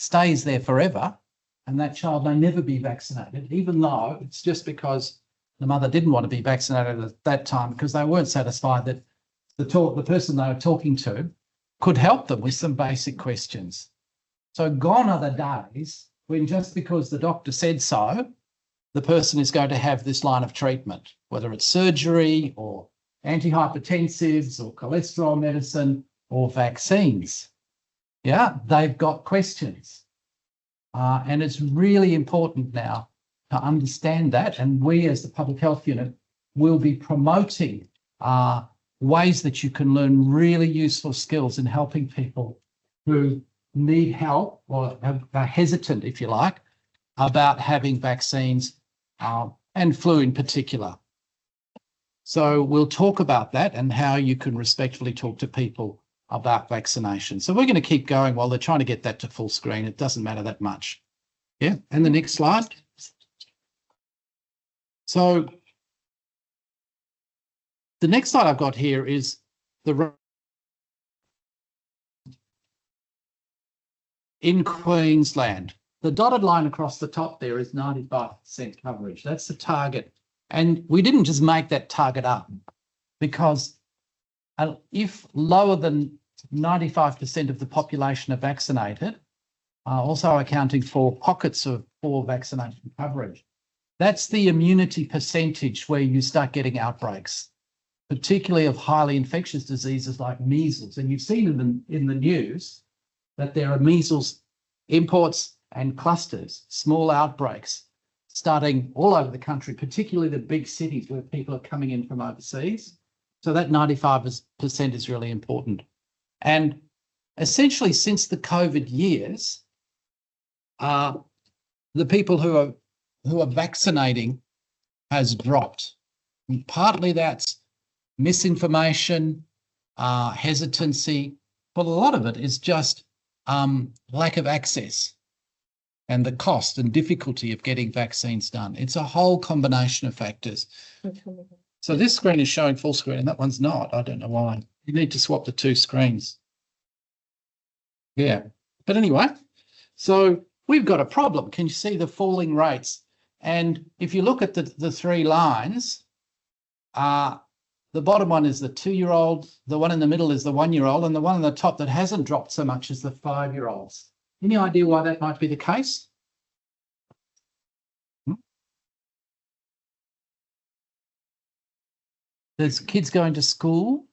stays there forever, and that child may never be vaccinated, even though it's just because the mother didn't want to be vaccinated at that time because they weren't satisfied that the person they were talking to could help them with some basic questions. So gone are the days when just because the doctor said so, the person is going to have this line of treatment, whether it's surgery or antihypertensives or cholesterol medicine or vaccines. Yeah, they've got questions. And it's really important now to understand that. And we as the Public Health Unit will be promoting ways that you can learn really useful skills in helping people who need help or are hesitant, if you like, about having vaccines and flu in particular. So we'll talk about that and how you can respectfully talk to people about vaccination. So we're going to keep going while they're trying to get that to full screen. It doesn't matter that much. Yeah, and the next slide. So the next slide I've got here is in Queensland. The dotted line across the top there is 95% coverage. That's the target. And we didn't just make that target up, because if lower than 95% of the population are vaccinated, also accounting for pockets of poor vaccination coverage, that's the immunity percentage where you start getting outbreaks, particularly of highly infectious diseases like measles. And you've seen in the news that there are measles imports and clusters, small outbreaks, starting all over the country, particularly the big cities where people are coming in from overseas. So that 95% is really important. And essentially since the COVID years, the people who are vaccinating has dropped. And partly that's misinformation, hesitancy, but a lot of it is just lack of access and the cost and difficulty of getting vaccines done. It's a whole combination of factors. So this screen is showing full screen and that one's not. I don't know why. You need to swap the two screens. Yeah, but anyway, so we've got a problem. Can you see the falling rates? And if you look at the three lines, the bottom one is the 2-year-old, the one in the middle is the 1-year-old, and the one on the top that hasn't dropped so much is the 5-year-olds. Any idea why that might be the case? There's kids going to school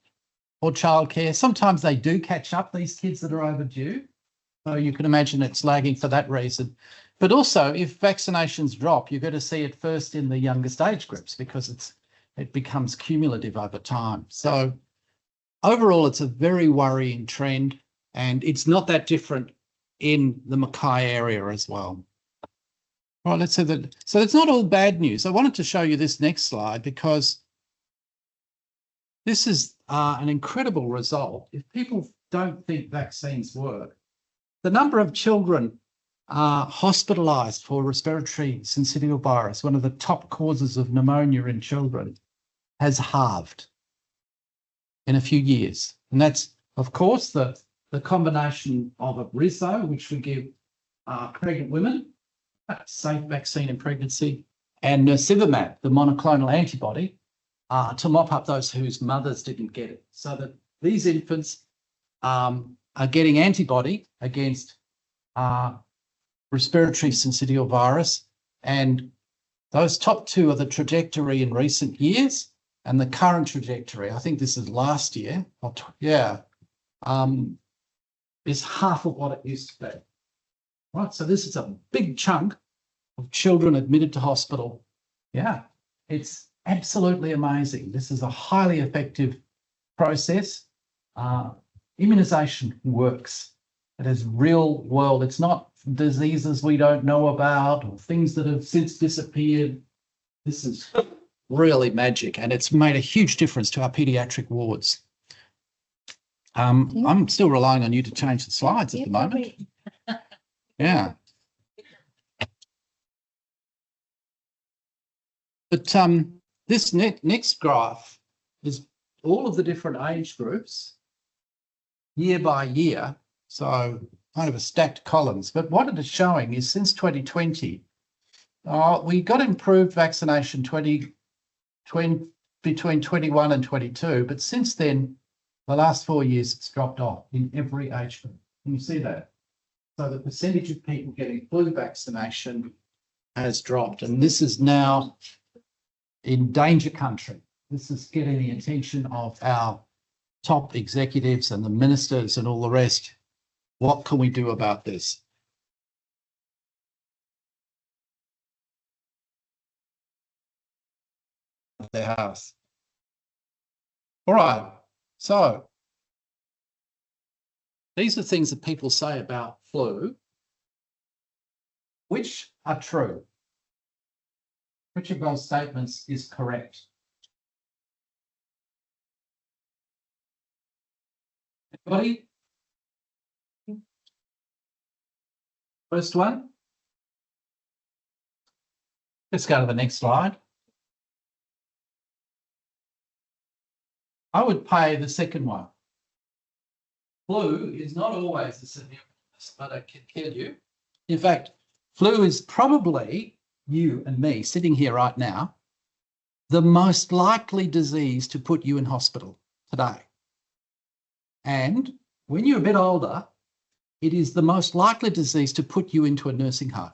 or childcare. Sometimes they do catch up, these kids that are overdue. So you can imagine it's lagging for that reason. But also, if vaccinations drop, you're going to see it first in the youngest age groups because it becomes cumulative over time. So overall, it's a very worrying trend, and it's not that different in the Mackay area as well. Right, let's say that. So it's not all bad news. I wanted to show you this next slide because this is an incredible result. If people don't think vaccines work, the number of children hospitalised for respiratory syncytial virus, one of the top causes of pneumonia in children, has halved in a few years. And that's, of course, the combination of Abriso, which we give pregnant women, a safe vaccine in pregnancy, and nirsevimab, the monoclonal antibody, to mop up those whose mothers didn't get it. So that these infants are getting antibody against respiratory syncytial virus. And those top two are the trajectory in recent years, and the current trajectory, I think this is last year, is half of what it used to be. Right, so this is a big chunk of children admitted to hospital. Yeah, it's absolutely amazing. This is a highly effective process. Immunisation works. It is real world. It's not diseases we don't know about or things that have since disappeared. This is really magic, and it's made a huge difference to our paediatric wards. I'm still relying on you to change the slides at the moment. Yeah. But this next graph is all of the different age groups year by year. So kind of a stacked columns. But what it is showing is since 2020, we got improved vaccination between 21 and 22, but since then, the last 4 years, it's dropped off in every age group. Can you see that? So the percentage of people getting flu vaccination has dropped, and this is now in danger country. This is getting the attention of our top executives and the ministers and all the rest. What can we do about this? Their house. All right, so these are things that people say about flu, which are true. Which of those statements is correct? Anybody? First one. Let's go to the next slide. I would pay the second one. Flu is not always a severe illness, but I can tell you. In fact, flu is probably, you and me sitting here right now, the most likely disease to put you in hospital today. And when you're a bit older, it is the most likely disease to put you into a nursing home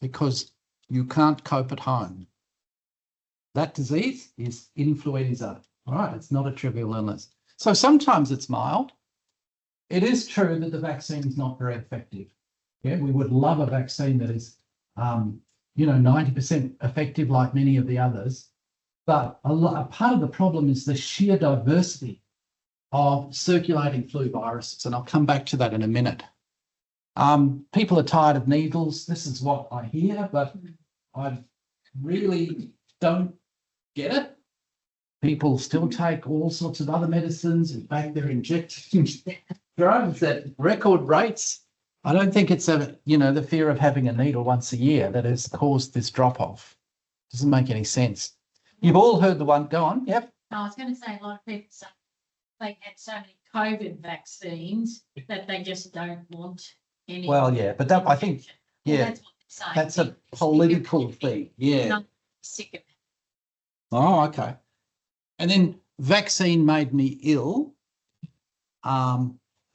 because you can't cope at home. That disease is influenza. All right, it's not a trivial illness. So sometimes it's mild. It is true that the vaccine is not very effective. Yeah, we would love a vaccine that is, 90% effective like many of the others. But a part of the problem is the sheer diversity of circulating flu viruses, and I'll come back to that in a minute. People are tired of needles. This is what I hear, but I really don't get it. People still take all sorts of other medicines. In fact, they're injecting drugs at record rates. I don't think it's the fear of having a needle once a year that has caused this drop-off. Doesn't make any sense. You've all heard the one. Go on. Yep. No, I was going to say a lot of people say they had so many COVID vaccines that they just don't want any. Well, yeah, but that I think, yeah, that's what they're saying. that's a political thing. Yeah. Not sick of it. Oh, okay. And then vaccine made me ill.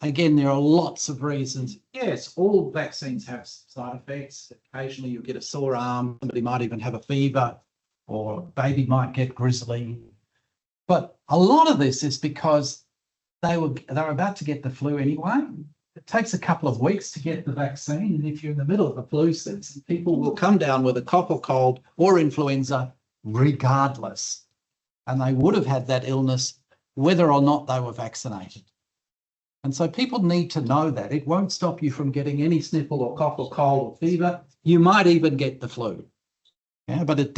Again, there are lots of reasons. Yes, all vaccines have side effects. Occasionally you get a sore arm. Somebody might even have a fever, or a baby might get grizzly. But a lot of this is because they were about to get the flu anyway. It takes a couple of weeks to get the vaccine, and if you're in the middle of the flu season, people will come down with a cough or cold or influenza regardless. And they would have had that illness whether or not they were vaccinated. And so people need to know that. It won't stop you from getting any sniffle or cough or cold or fever. You might even get the flu. Yeah, but it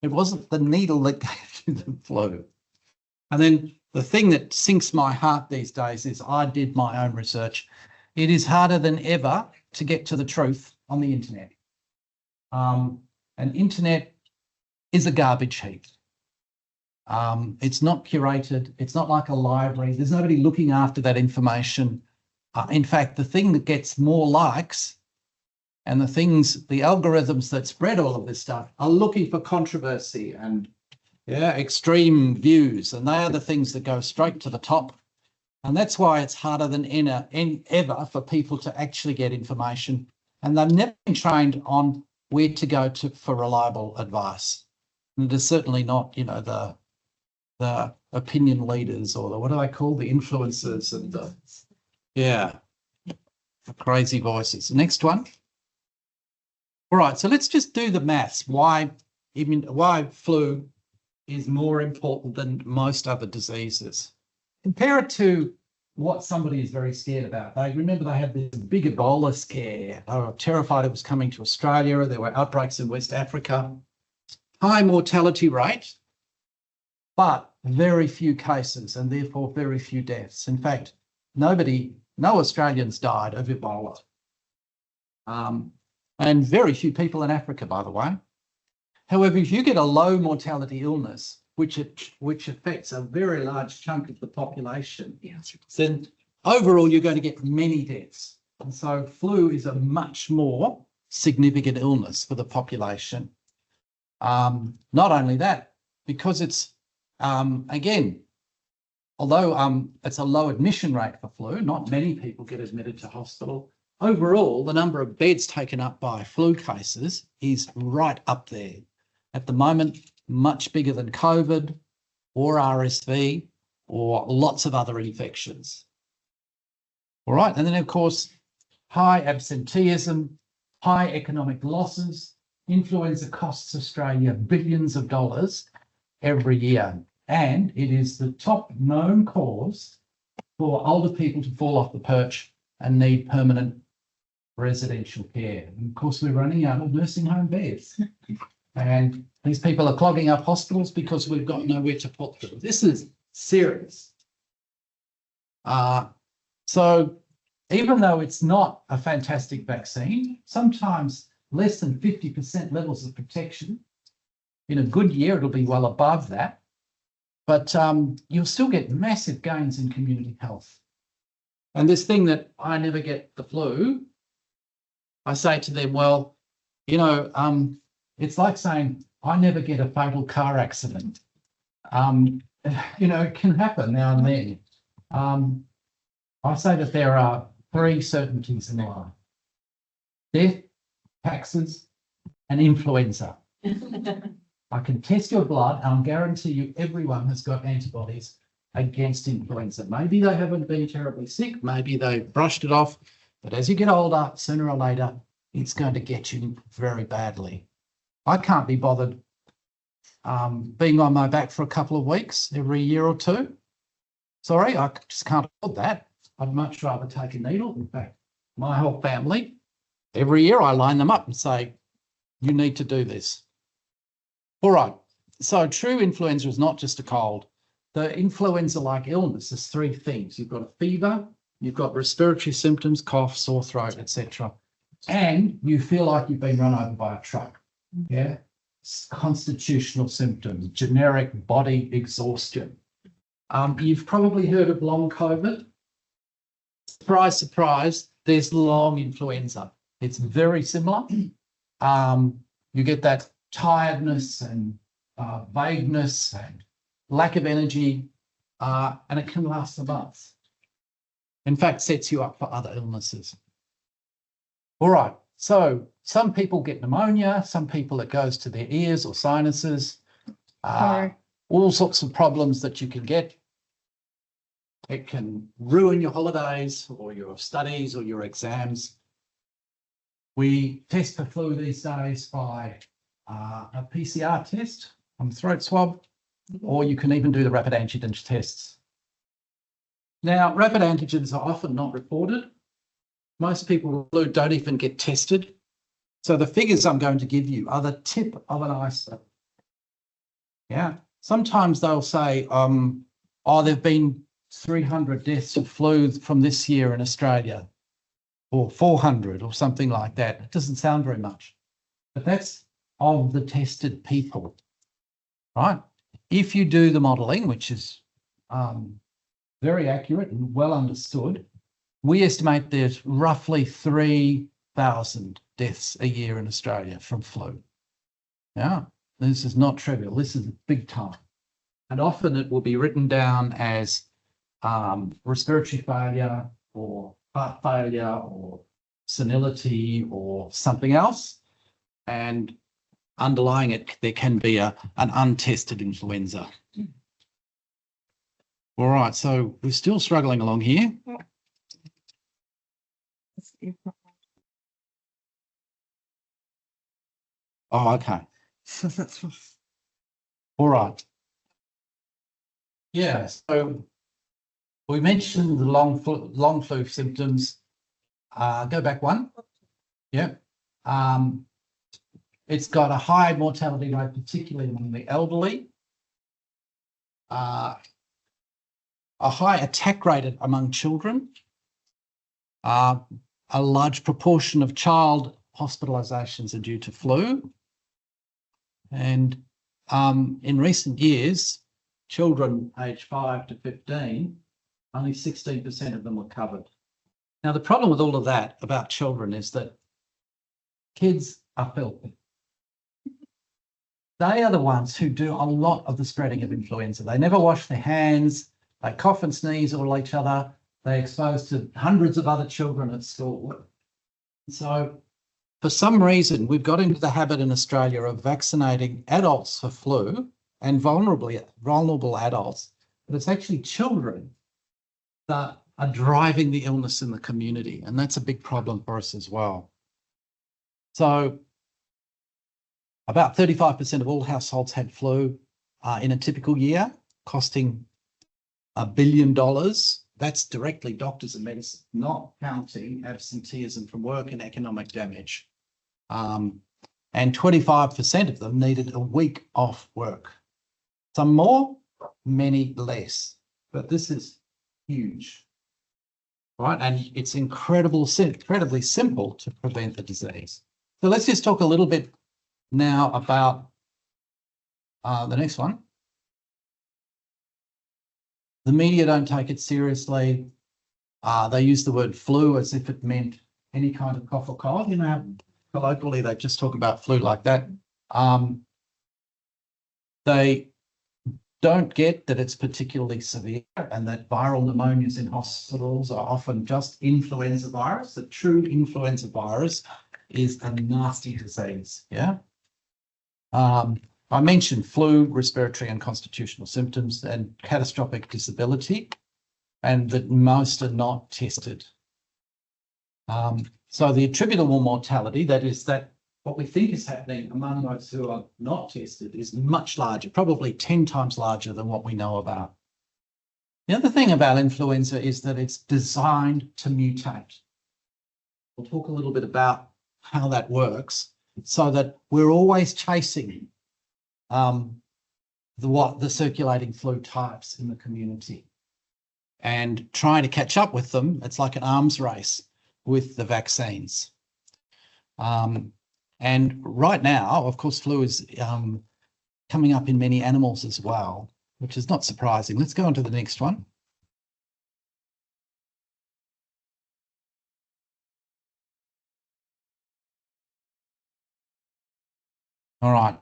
wasn't the needle that gave you the flu. And then the thing that sinks my heart these days is I did my own research. It is harder than ever to get to the truth on the internet. And internet is a garbage heap. It's not curated. It's not like a library. There's nobody looking after that information. In fact, the thing that gets more likes and the algorithms that spread all of this stuff are looking for controversy and extreme views. And they are the things that go straight to the top. And that's why it's harder than ever for people to actually get information. And they've never been trained on where to go for reliable advice. And it is certainly not, the opinion leaders or what do they call the influencers and the crazy voices. Next one. All right, so let's just do the maths. Why flu is more important than most other diseases. Compare it to what somebody is very scared about. They had this big Ebola scare. They were terrified it was coming to Australia. There were outbreaks in West Africa. High mortality rate, but very few cases and therefore very few deaths. In fact, no Australians died of Ebola. And very few people in Africa, by the way. However, if you get a low mortality illness, which affects a very large chunk of the population, then overall you're going to get many deaths. And so flu is a much more significant illness for the population. Not only that, because it's, again, although it's a low admission rate for flu, not many people get admitted to hospital. Overall, the number of beds taken up by flu cases is right up there. At the moment, much bigger than COVID or RSV or lots of other infections. All right, and then of course, high absenteeism, high economic losses. Influenza costs Australia billions of dollars every year, and it is the top known cause for older people to fall off the perch and need permanent residential care. And of course, we're running out of nursing home beds. And these people are clogging up hospitals because we've got nowhere to put them. This is serious. So even though it's not a fantastic vaccine, sometimes less than 50% levels of protection. In a good year, it'll be well above that. But you'll still get massive gains in community health. And this thing that I never get the flu, I say to them, well, you know, it's like saying I never get a fatal car accident. You know, it can happen now and then. I say that there are 3 certainties in life: death, taxes, and influenza. I can test your blood and I'll guarantee you everyone has got antibodies against influenza. Maybe they haven't been terribly sick, maybe they've brushed it off, but as you get older, sooner or later, it's going to get you very badly. I can't be bothered being on my back for a couple of weeks every year or 2. Sorry, I just can't afford that. I'd much rather take a needle. In fact, my whole family, every year I line them up and say, you need to do this. All right, so true influenza is not just a cold. The influenza-like illness is 3 things. You've got a fever, you've got respiratory symptoms, cough, sore throat, etc. And you feel like you've been run over by a truck. Yeah, constitutional symptoms, generic body exhaustion. You've probably heard of long COVID. Surprise, surprise, there's long influenza. It's very similar. You get that tiredness and vagueness and lack of energy, and it can last for months. In fact, sets you up for other illnesses. All right, so some people get pneumonia, some people it goes to their ears or sinuses, all sorts of problems that you can get. It can ruin your holidays or your studies or your exams. We test for flu these days by a PCR test on throat swab, or you can even do the rapid antigen tests. Now, rapid antigens are often not reported. Most people with flu don't even get tested. So the figures I'm going to give you are the tip of an iceberg. Yeah, sometimes they'll say, oh, there've been 300 deaths of flu from this year in Australia, or 400 or something like that. It doesn't sound very much, but that's of the tested people, right? If you do the modelling, which is very accurate and well understood, we estimate there's roughly 3,000 deaths a year in Australia from flu. Yeah, this is not trivial. This is big time. And often it will be written down as respiratory failure or heart failure or senility or something else. And underlying it, there can be an untested influenza. All right, so we're still struggling along here. Oh, okay. All right. Yeah, so we mentioned the long flu symptoms. Go back one. Yeah. It's got a high mortality rate, particularly among the elderly. A high attack rate among children. A large proportion of child hospitalisations are due to flu. And in recent years, children aged 5 to 15, only 16% of them were covered. Now, the problem with all of that about children is that kids are filthy. They are the ones who do a lot of the spreading of influenza. They never wash their hands. They cough and sneeze all each other. They're exposed to hundreds of other children at school. So for some reason, we've got into the habit in Australia of vaccinating adults for flu and vulnerable adults, but it's actually children that are driving the illness in the community, and that's a big problem for us as well. So about 35% of all households had flu in a typical year, costing $1 billion. That's directly doctors and medicine, not counting absenteeism from work and economic damage. And 25% of them needed a week off work. Some more, many less. But this is huge, right? And it's incredibly simple to prevent the disease. So let's just talk a little bit now about the next one. The media don't take it seriously. They use the word flu as if it meant any kind of cough or cold. You know, colloquially, they just talk about flu like that. They don't get that it's particularly severe and that viral pneumonias in hospitals are often just influenza virus. The true influenza virus is a nasty disease, yeah? I mentioned flu, respiratory and constitutional symptoms and catastrophic disability, and that most are not tested. So the attributable mortality, that is that what we think is happening among those who are not tested, is much larger, probably 10 times larger than what we know about. The other thing about influenza is that it's designed to mutate. We'll talk a little bit about how that works, so that we're always chasing the circulating flu types in the community and trying to catch up with them. It's like an arms race with the vaccines. And right now, of course, flu is coming up in many animals as well, which is not surprising. Let's go on to the next one. All right.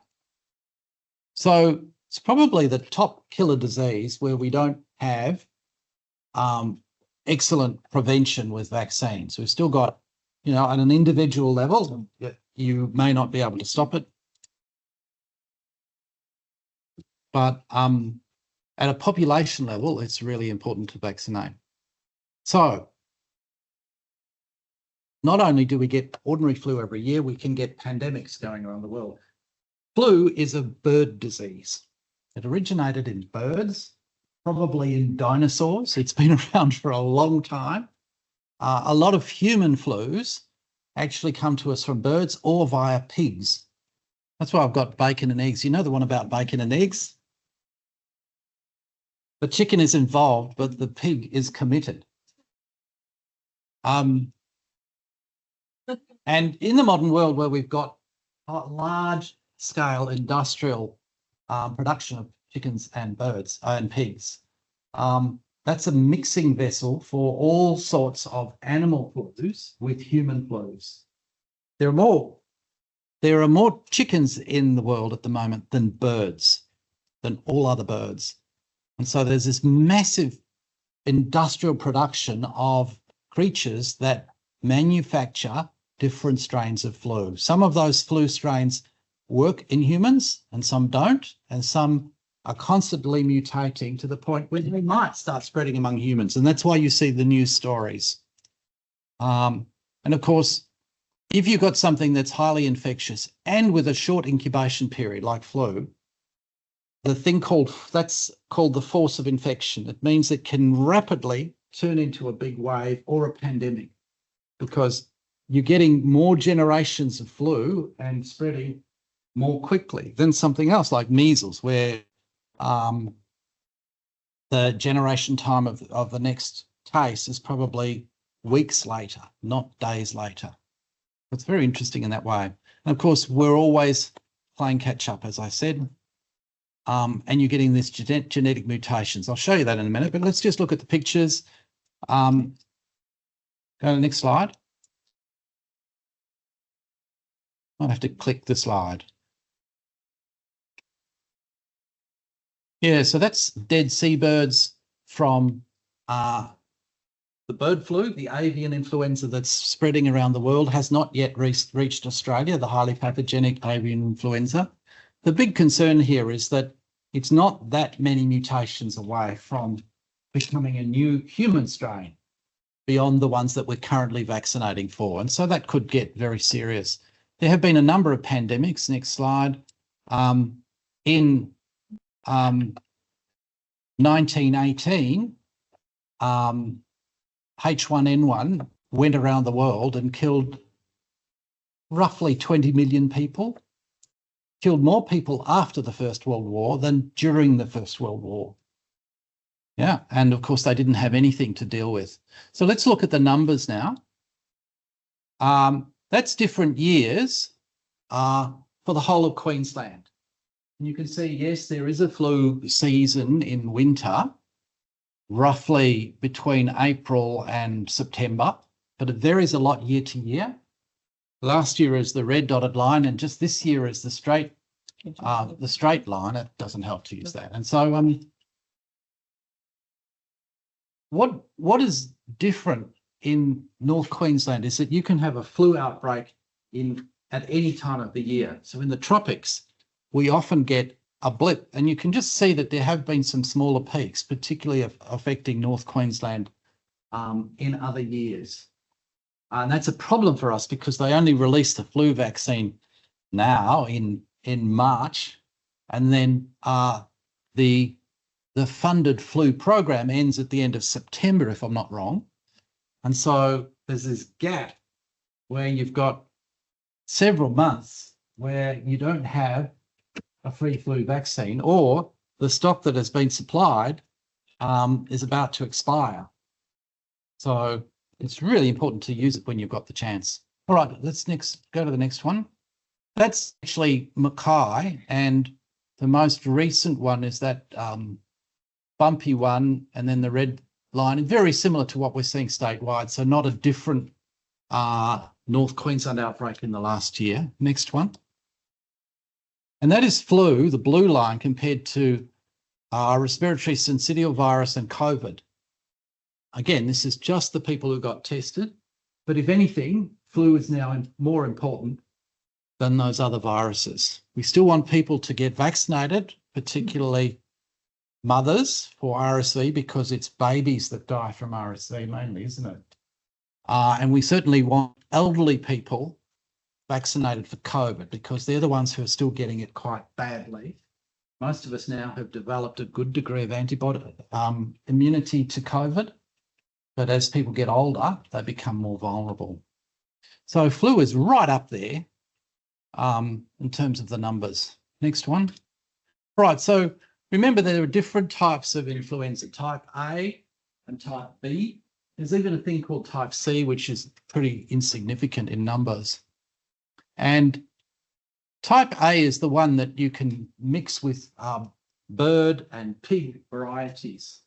So it's probably the top killer disease where we don't have excellent prevention with vaccines. We've still got, you know, at an individual level, you may not be able to stop it. But at a population level, it's really important to vaccinate. So not only do we get ordinary flu every year, we can get pandemics going around the world. Flu is a bird disease. It originated in birds, probably in dinosaurs. It's been around for a long time. A lot of human flus actually come to us from birds or via pigs. That's why I've got bacon and eggs. You know the one about bacon and eggs? The chicken is involved, but the pig is committed. And in the modern world where we've got large-scale industrial production of chickens and birds and pigs, that's a mixing vessel for all sorts of animal flus with human flus. There are more chickens in the world at the moment than birds, than all other birds. And so there's this massive industrial production of creatures that manufacture different strains of flu. Some of those flu strains work in humans and some don't, and some are constantly mutating to the point where they might start spreading among humans. And that's why you see the news stories. And of course, if you've got something that's highly infectious and with a short incubation period like flu, that's called the force of infection. It means it can rapidly turn into a big wave or a pandemic because you're getting more generations of flu and spreading more quickly than something else like measles, where the generation time of the next case is probably weeks later, not days later. It's very interesting in that way. And of course, we're always playing catch up, as I said, and you're getting this genetic mutations. I'll show you that in a minute, but let's just look at the pictures. Go to the next slide. I'll have to click the slide. Yeah, so that's dead seabirds from the bird flu, the avian influenza that's spreading around the world, has not yet reached Australia, the highly pathogenic avian influenza. The big concern here is that it's not that many mutations away from becoming a new human strain beyond the ones that we're currently vaccinating for. And so that could get very serious. There have been a number of pandemics, next slide, in 1918, H1N1 went around the world and killed roughly 20 million people, killed more people after the First World War than during the First World War. Yeah, and of course they didn't have anything to deal with. So let's look at the numbers now. That's different years for the whole of Queensland. And you can see, yes, there is a flu season in winter, roughly between April and September, but it varies a lot year to year. Last year is the red dotted line, and just this year is the straight line. It doesn't help to use that. And so what is different in North Queensland is that you can have a flu outbreak at any time of the year. So in the tropics, we often get a blip, and you can just see that there have been some smaller peaks, particularly affecting North Queensland in other years. And that's a problem for us because they only released the flu vaccine now in March, and then the funded flu program ends at the end of September, if I'm not wrong. And so there's this gap where you've got several months where you don't have a free flu vaccine, or the stock that has been supplied is about to expire. So it's really important to use it when you've got the chance. All right, let's go to the next one. That's actually Mackay, and the most recent one is that bumpy one, and then the red line, very similar to what we're seeing statewide, so not a different North Queensland outbreak in the last year. Next one. And that is flu, the blue line, compared to respiratory syncytial virus and COVID. Again, this is just the people who got tested, but if anything, flu is now more important than those other viruses. We still want people to get vaccinated, particularly mothers, for RSV, because it's babies that die from RSV mainly, isn't it? And we certainly want elderly people vaccinated for COVID because they're the ones who are still getting it quite badly. Most of us now have developed a good degree of antibody immunity to COVID, but as people get older, they become more vulnerable. So flu is right up there in terms of the numbers. Next one. Right, so remember there are different types of influenza, type A and type B. There's even a thing called type C, which is pretty insignificant in numbers. And type A is the one that you can mix with bird and pig varieties.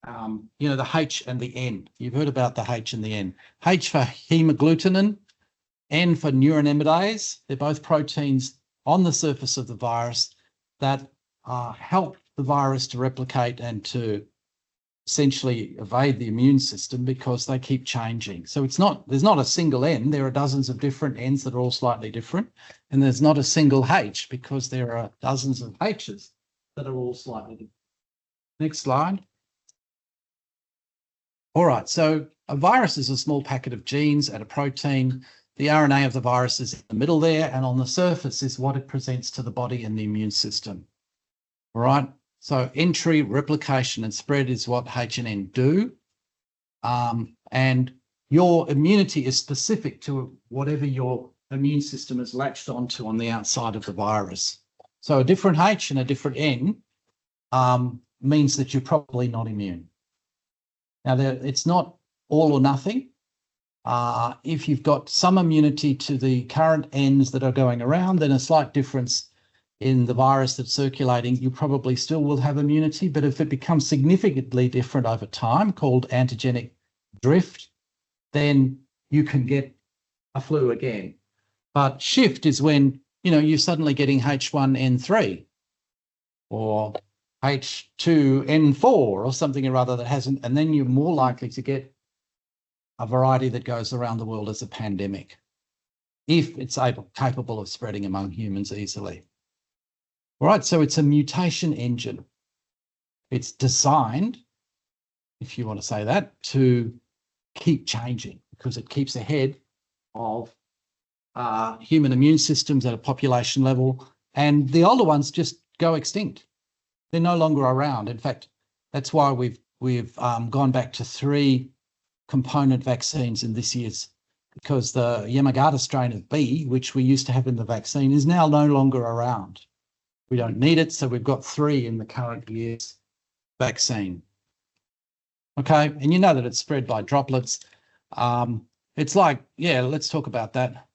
You know, the H and the N. You've heard about the H and the N. H for hemagglutinin, N for neuraminidase. They're both proteins on the surface of the virus that help the virus to replicate and to essentially evade the immune system because they keep changing. So there's not a single N. There are dozens of different N's that are all slightly different. And there's not a single H because there are dozens of H's that are all slightly different. Next slide. All right, so a virus is a small packet of genes and a protein. The RNA of the virus is in the middle there, and on the surface is what it presents to the body and the immune system. All right, so entry, replication, and spread is what H and N do. And your immunity is specific to whatever your immune system is latched onto on the outside of the virus. So a different H and a different N means that you're probably not immune. Now, it's not all or nothing. If you've got some immunity to the current Ns that are going around, then a slight difference in the virus that's circulating, you probably still will have immunity. But if it becomes significantly different over time, called antigenic drift, then you can get a flu again. But shift is when, you're suddenly getting H1N3 or H2N4 or something or other that hasn't, and then you're more likely to get a variety that goes around the world as a pandemic, if it's capable of spreading among humans easily. All right, so it's a mutation engine. It's designed, if you want to say that, to keep changing because it keeps ahead of human immune systems at a population level, and the older ones just go extinct. They're no longer around. In fact, that's why we've gone back to 3 component vaccines in this year's, because the Yamagata strain of B, which we used to have in the vaccine, is now no longer around. We don't need it, so we've got 3 in the current year's vaccine. Okay, and you know that it's spread by droplets. It's like, let's talk about that.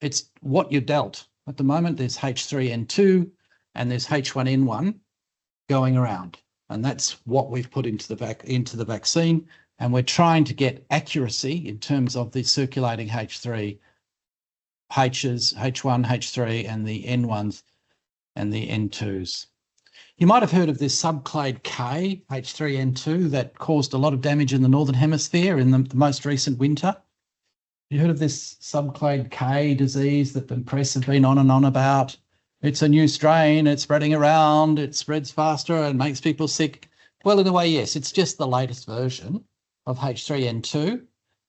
It's what you're dealt. At the moment, there's H3N2 and there's H1N1 going around, and that's what we've put into the vaccine. And we're trying to get accuracy in terms of the circulating H3, H's, H1, H3, and the N1s and the N2s. You might have heard of this subclade K, H3N2, that caused a lot of damage in the Northern Hemisphere in the most recent winter. You heard of this subclade K disease that the press have been on and on about? It's a new strain, it's spreading around, it spreads faster and makes people sick. Well, in a way, yes, it's just the latest version of H3N2,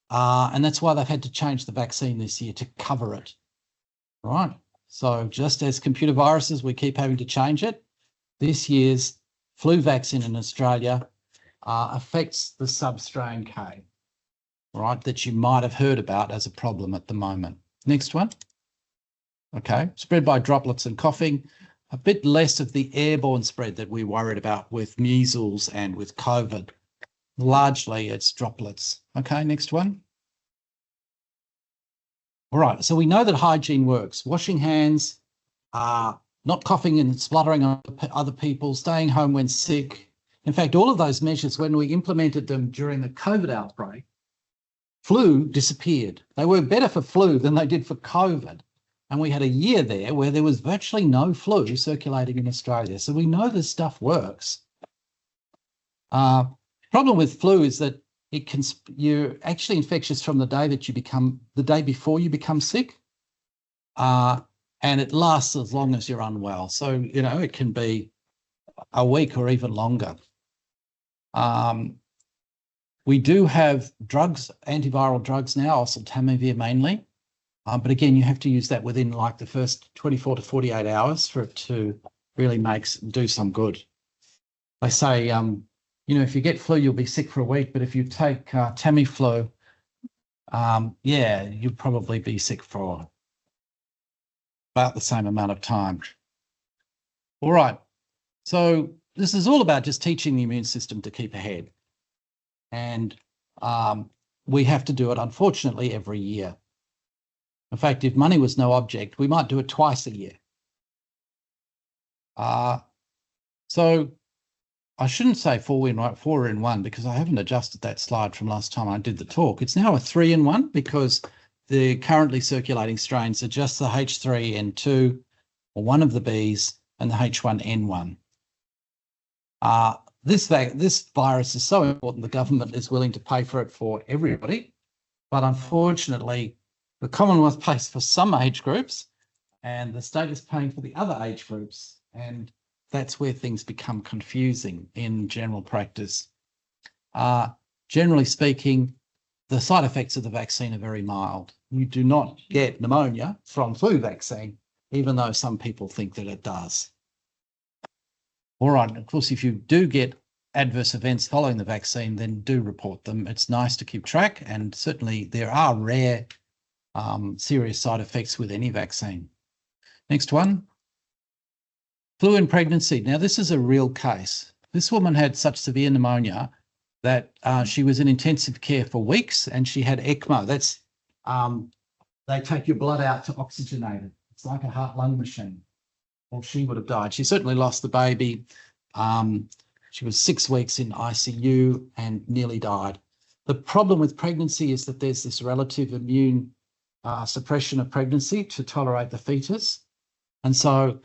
and that's why they've had to change the vaccine this year to cover it. Right, so just as computer viruses, we keep having to change it. This year's flu vaccine in Australia affects the substrain K, right, that you might have heard about as a problem at the moment. Next one. Okay, spread by droplets and coughing, a bit less of the airborne spread that we worried about with measles and with COVID. Largely, it's droplets. Okay, next one. All right, so we know that hygiene works. Washing hands, not coughing and spluttering on other people, staying home when sick. In fact, all of those measures, when we implemented them during the COVID outbreak, flu disappeared. They worked better for flu than they did for COVID. And we had a year there where there was virtually no flu circulating in Australia. So we know this stuff works. Problem with flu is that you're actually infectious from the day before you become sick. And it lasts as long as you're unwell. So, it can be a week or even longer. We do have drugs, antiviral drugs now, oseltamivir mainly. But again, you have to use that within like the first 24 to 48 hours for it to really do some good. They say, if you get flu, you'll be sick for a week. But if you take Tamiflu, you'll probably be sick for about the same amount of time. All right. So this is all about just teaching the immune system to keep ahead. And we have to do it, unfortunately, every year. In fact, if money was no object, we might do it twice a year. So I shouldn't say 4-in-1 because I haven't adjusted that slide from last time I did the talk. It's now a 3-in-1 because the currently circulating strains are just the H3N2 or one of the Bs and the H1N1. This virus is so important the government is willing to pay for it for everybody, but unfortunately the Commonwealth pays for some age groups and the state is paying for the other age groups, and that's where things become confusing in general practice. Generally speaking, the side effects of the vaccine are very mild. You do not get pneumonia from flu vaccine, even though some people think that it does. All right, of course, if you do get adverse events following the vaccine, then do report them. It's nice to keep track, and certainly there are rare serious side effects with any vaccine. Next one. Flu in pregnancy. Now, this is a real case. This woman had such severe pneumonia that she was in intensive care for weeks and she had ECMO. That's, they take your blood out to oxygenate it. It's like a heart-lung machine. Well, she would have died. She certainly lost the baby. She was 6 weeks in ICU and nearly died. The problem with pregnancy is that there's this relative immune suppression of pregnancy to tolerate the fetus. And so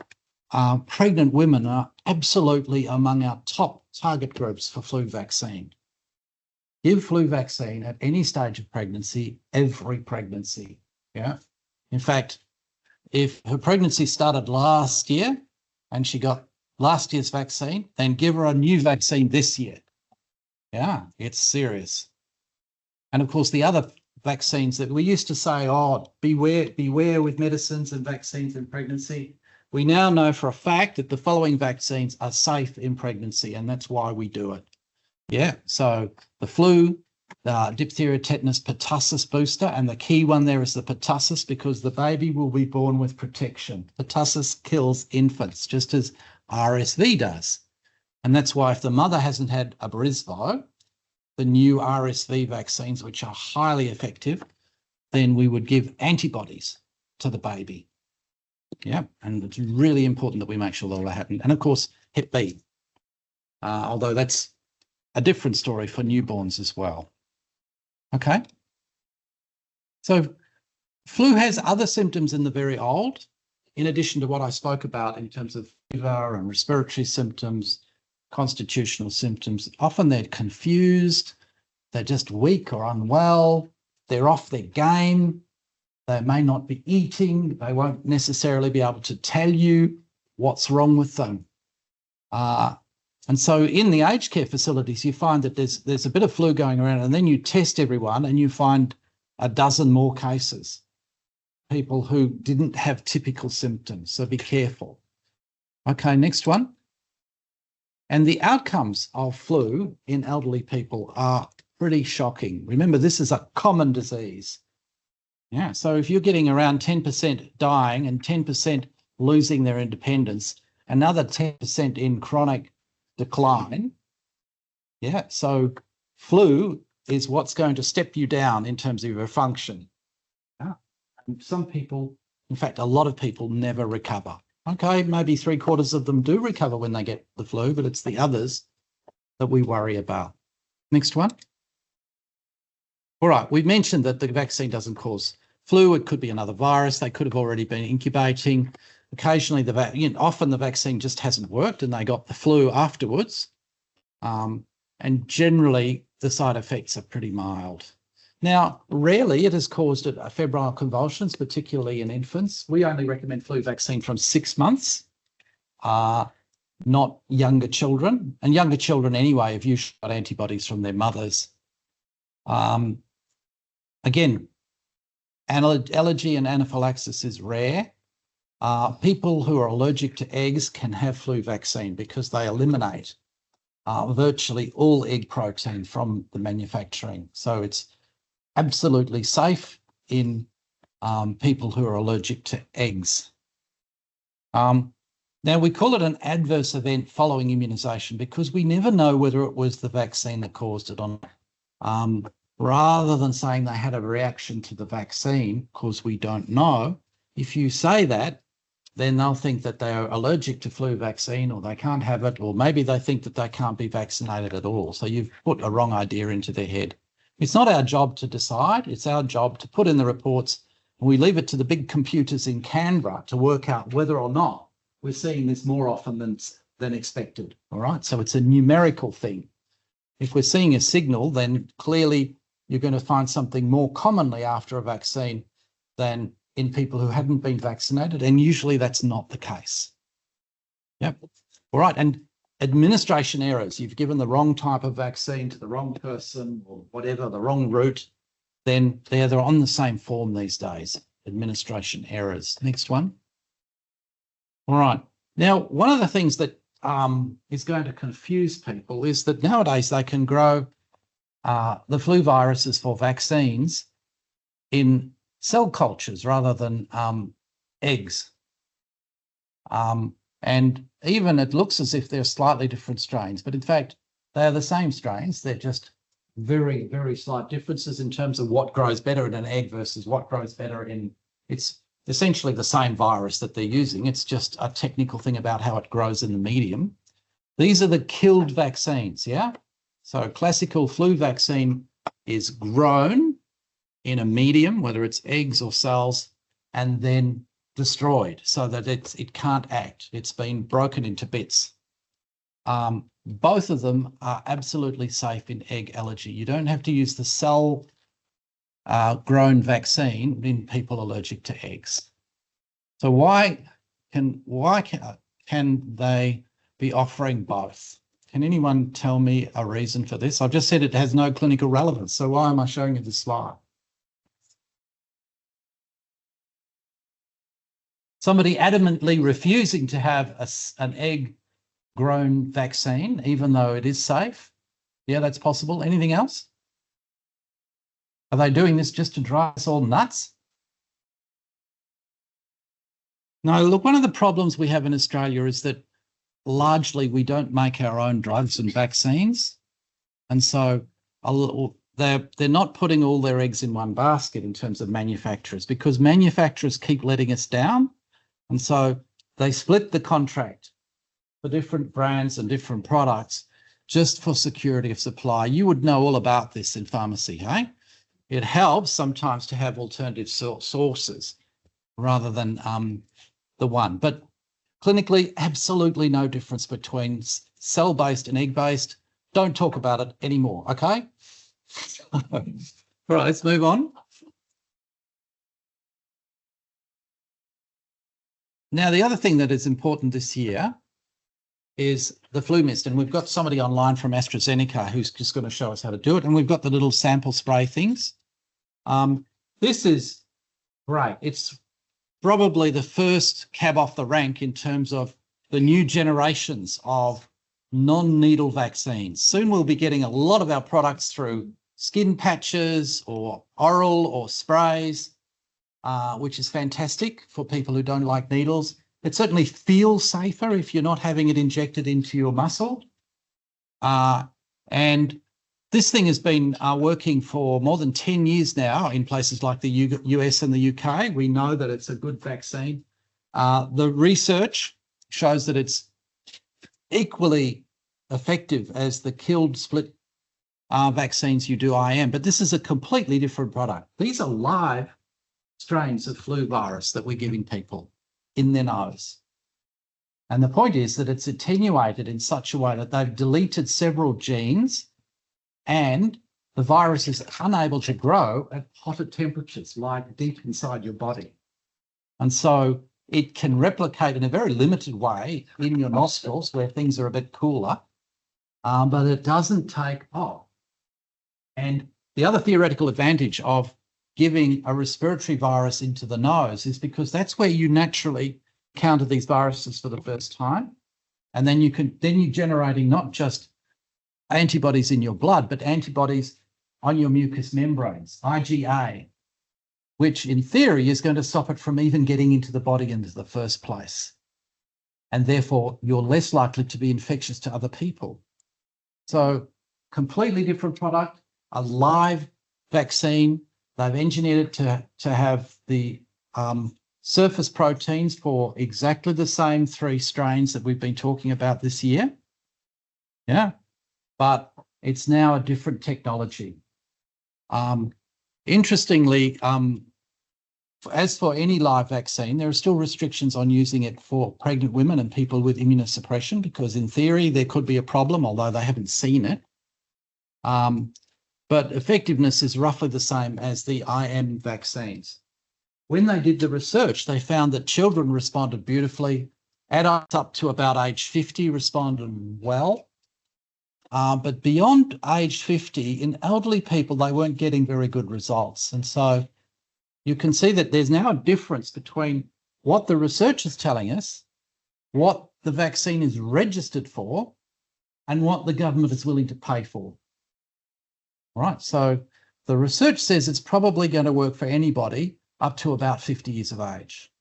pregnant women are absolutely among our top target groups for flu vaccine. Give flu vaccine at any stage of pregnancy, every pregnancy. Yeah. In fact, if her pregnancy started last year and she got last year's vaccine, then give her a new vaccine this year. Yeah, it's serious. And of course, the other vaccines that we used to say, oh, beware with medicines and vaccines in pregnancy. We now know for a fact that the following vaccines are safe in pregnancy, and that's why we do it. Yeah, so the flu, diphtheria, tetanus, pertussis booster, and the key one there is the pertussis because the baby will be born with protection. Pertussis kills infants, just as RSV does. And that's why if the mother hasn't had a Brisvo, the new RSV vaccines, which are highly effective, then we would give antibodies to the baby. Yeah, and it's really important that we make sure that all that happens. And of course, Hep B, although that's a different story for newborns as well. Okay. So flu has other symptoms in the very old, in addition to what I spoke about in terms of fever and respiratory symptoms, constitutional symptoms. Often they're confused, they're just weak or unwell, they're off their game, they may not be eating, they won't necessarily be able to tell you what's wrong with them. And so in the aged care facilities, you find that there's a bit of flu going around, and then you test everyone and you find a dozen more cases, people who didn't have typical symptoms. So be careful. Okay, next one. And the outcomes of flu in elderly people are pretty shocking. Remember, this is a common disease. Yeah, so if you're getting around 10% dying and 10% losing their independence, another 10% in chronic decline. Yeah, so flu is what's going to step you down in terms of your function. Yeah. And some people, in fact, a lot of people never recover. Okay, maybe 3/4 of them do recover when they get the flu, but it's the others that we worry about. Next one. All right, we've mentioned that the vaccine doesn't cause flu. It could be another virus. They could have already been incubating. Occasionally, often the vaccine just hasn't worked and they got the flu afterwards. And generally, the side effects are pretty mild. Now, rarely it has caused febrile convulsions, particularly in infants. We only recommend flu vaccine from 6 months, not younger children. And younger children anyway have usually got antibodies from their mothers. Again, allergy and anaphylaxis is rare. People who are allergic to eggs can have flu vaccine because they eliminate virtually all egg protein from the manufacturing. So it's absolutely safe in people who are allergic to eggs. Now, we call it an adverse event following immunisation because we never know whether it was the vaccine that caused it or not. Rather than saying they had a reaction to the vaccine, because we don't know, if you say that, then they'll think that they're allergic to flu vaccine or they can't have it, or maybe they think that they can't be vaccinated at all. So you've put a wrong idea into their head. It's not our job to decide. It's our job to put in the reports, and we leave it to the big computers in Canberra to work out whether or not we're seeing this more often than expected. All right. So it's a numerical thing. If we're seeing a signal, then clearly you're going to find something more commonly after a vaccine than in people who hadn't been vaccinated. And usually that's not the case. Yep. All right. And administration errors. You've given the wrong type of vaccine to the wrong person or whatever, the wrong route, then they're on the same form these days. Administration errors. Next one. All right. Now, one of the things that is going to confuse people is that nowadays they can grow the flu viruses for vaccines in cell cultures rather than eggs. And even it looks as if they're slightly different strains, but in fact, they are the same strains. They're just very, very slight differences in terms of what grows better in an egg versus what grows better in, it's essentially the same virus that they're using. It's just a technical thing about how it grows in the medium. These are the killed vaccines, yeah? So classical flu vaccine is grown in a medium, whether it's eggs or cells, and then destroyed so that it can't act. It's been broken into bits. Both of them are absolutely safe in egg allergy. You don't have to use the cell grown vaccine in people allergic to eggs. So why can they be offering both? Can anyone tell me a reason for this? I've just said it has no clinical relevance. So why am I showing you this slide? Somebody adamantly refusing to have an egg-grown vaccine, even though it is safe. Yeah, that's possible. Anything else? Are they doing this just to drive us all nuts? No, look, one of the problems we have in Australia is that largely we don't make our own drugs and vaccines. And so they're not putting all their eggs in one basket in terms of manufacturers, because manufacturers keep letting us down. And so they split the contract for different brands and different products just for security of supply. You would know all about this in pharmacy, hey? It helps sometimes to have alternative sources rather than the one. But clinically, absolutely no difference between cell-based and egg-based. Don't talk about it anymore, okay? All right, let's move on. Now, the other thing that is important this year is the flu mist, and we've got somebody online from AstraZeneca who's just going to show us how to do it, and we've got the little sample spray things. This is great. It's probably the first cab off the rank in terms of the new generations of non-needle vaccines. Soon we'll be getting a lot of our products through skin patches or oral or sprays, which is fantastic for people who don't like needles. It certainly feels safer if you're not having it injected into your muscle. And this thing has been working for more than 10 years now in places like the US and the UK. We know that it's a good vaccine. The research shows that it's equally effective as the killed split vaccines you do IM, but this is a completely different product. These are live strains of flu virus that we're giving people in their nose. And the point is that it's attenuated in such a way that they've deleted several genes and the virus is unable to grow at hotter temperatures, like deep inside your body. And so it can replicate in a very limited way in your nostrils where things are a bit cooler, but it doesn't take off. And the other theoretical advantage of giving a respiratory virus into the nose is because that's where you naturally encounter these viruses for the first time. And then you're generating not just antibodies in your blood, but antibodies on your mucous membranes, IgA, which in theory is going to stop it from even getting into the body in the first place. And therefore, you're less likely to be infectious to other people. So completely different product, a live vaccine. They've engineered it to have the surface proteins for exactly the same 3 strains that we've been talking about this year. Yeah, but it's now a different technology. Interestingly, as for any live vaccine, there are still restrictions on using it for pregnant women and people with immunosuppression, because in theory there could be a problem, although they haven't seen it. But effectiveness is roughly the same as the IM vaccines. When they did the research, they found that children responded beautifully. Adults up to about age 50 responded well. But beyond age 50, in elderly people, they weren't getting very good results. And so you can see that there's now a difference between what the research is telling us, what the vaccine is registered for, and what the government is willing to pay for. All right, so the research says it's probably going to work for anybody up to about 50 years of age.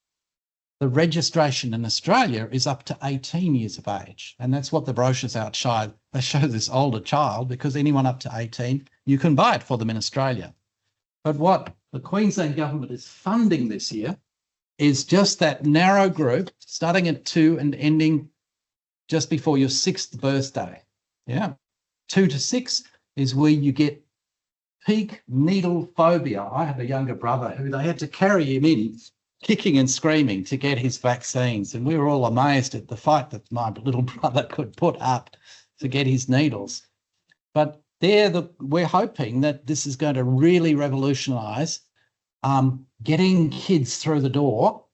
The registration in Australia is up to 18 years of age, and that's what the brochures outshine. They show this older child because anyone up to 18, you can buy it for them in Australia. But what the Queensland government is funding this year is just that narrow group, starting at 2 and ending just before your 6th birthday. Yeah, 2 to 6 is where you get peak needle phobia. I have a younger brother who they had to carry him in, kicking and screaming to get his vaccines. And we were all amazed at the fight that my little brother could put up to get his needles. But we're hoping that this is going to really revolutionise getting kids through the door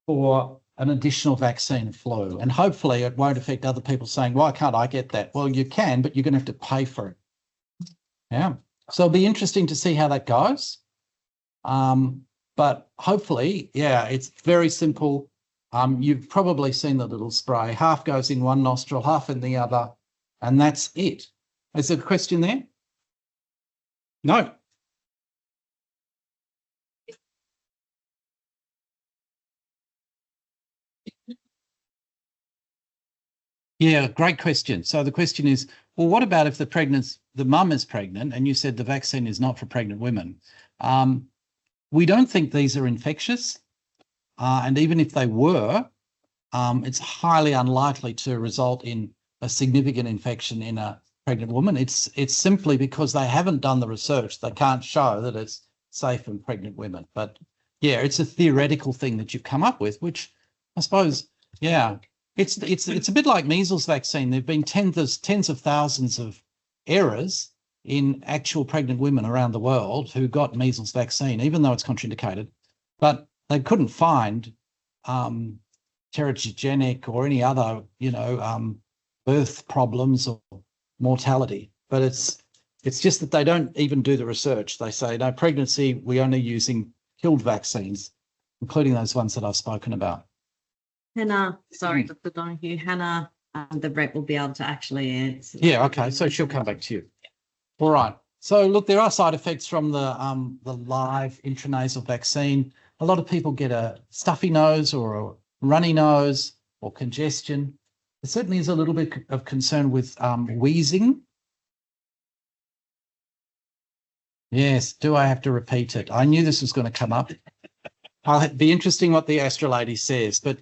for an additional vaccine of flu. And hopefully it won't affect other people saying, why can't I get that? Well, you can, but you're going to have to pay for it. Yeah. So it'll be interesting to see how that goes. But hopefully, yeah, it's very simple. You've probably seen the little spray. Half goes in one nostril, half in the other, and that's it. Is there a question there? No. Yeah, great question. So the question is, well, what about if the mum is pregnant and you said the vaccine is not for pregnant women? We don't think these are infectious. And even if they were, it's highly unlikely to result in a significant infection in a pregnant woman. It's simply because they haven't done the research. They can't show that it's safe in pregnant women. But yeah, it's a theoretical thing that you've come up with, which I suppose, yeah, it's a bit like measles vaccine. There've been tens of thousands of errors in actual pregnant women around the world who got measles vaccine, even though it's contraindicated, but they couldn't find teratogenic or any other, birth problems or mortality. But it's just that they don't even do the research. They say, no, pregnancy, we're only using killed vaccines, including those ones that I've spoken about. Hannah, sorry, Dr. Donoghue, Hannah, the rep will be able to actually answer. Yeah, okay, so she'll come back to you. All right. So look, there are side effects from the live intranasal vaccine. A lot of people get a stuffy nose or a runny nose or congestion. There certainly is a little bit of concern with wheezing. Yes, do I have to repeat it? I knew this was going to come up. It'll be interesting what the Astro lady says, but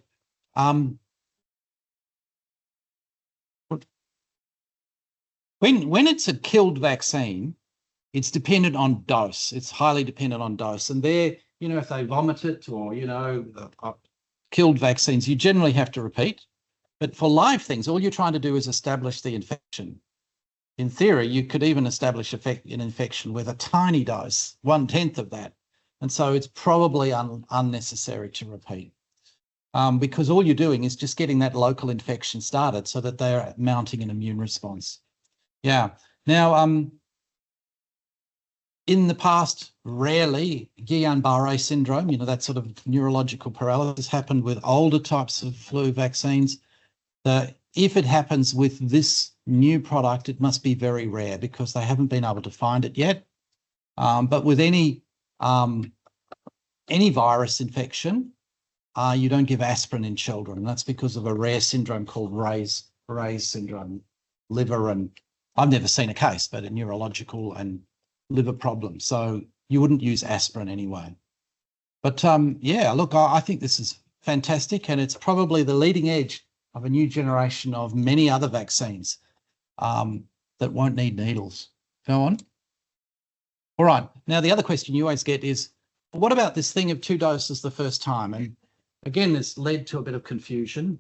when it's a killed vaccine, it's dependent on dose. It's highly dependent on dose. And there, if they vomit it or, killed vaccines, you generally have to repeat. But for live things, all you're trying to do is establish the infection. In theory, you could even establish an infection with a tiny dose, 1/10 of that. And so it's probably unnecessary to repeat. Because all you're doing is just getting that local infection started so that they're mounting an immune response. Yeah. Now, in the past, rarely Guillain-Barré syndrome, that sort of neurological paralysis happened with older types of flu vaccines. If it happens with this new product, it must be very rare because they haven't been able to find it yet. But with any virus infection, you don't give aspirin in children. And that's because of a rare syndrome called Ray's syndrome, liver and I've never seen a case, but a neurological and liver problem. So you wouldn't use aspirin anyway. But yeah, look, I think this is fantastic, and it's probably the leading edge of a new generation of many other vaccines that won't need needles. Go on. All right. Now, the other question you always get is, what about this thing of 2 doses the first time? And again, this led to a bit of confusion.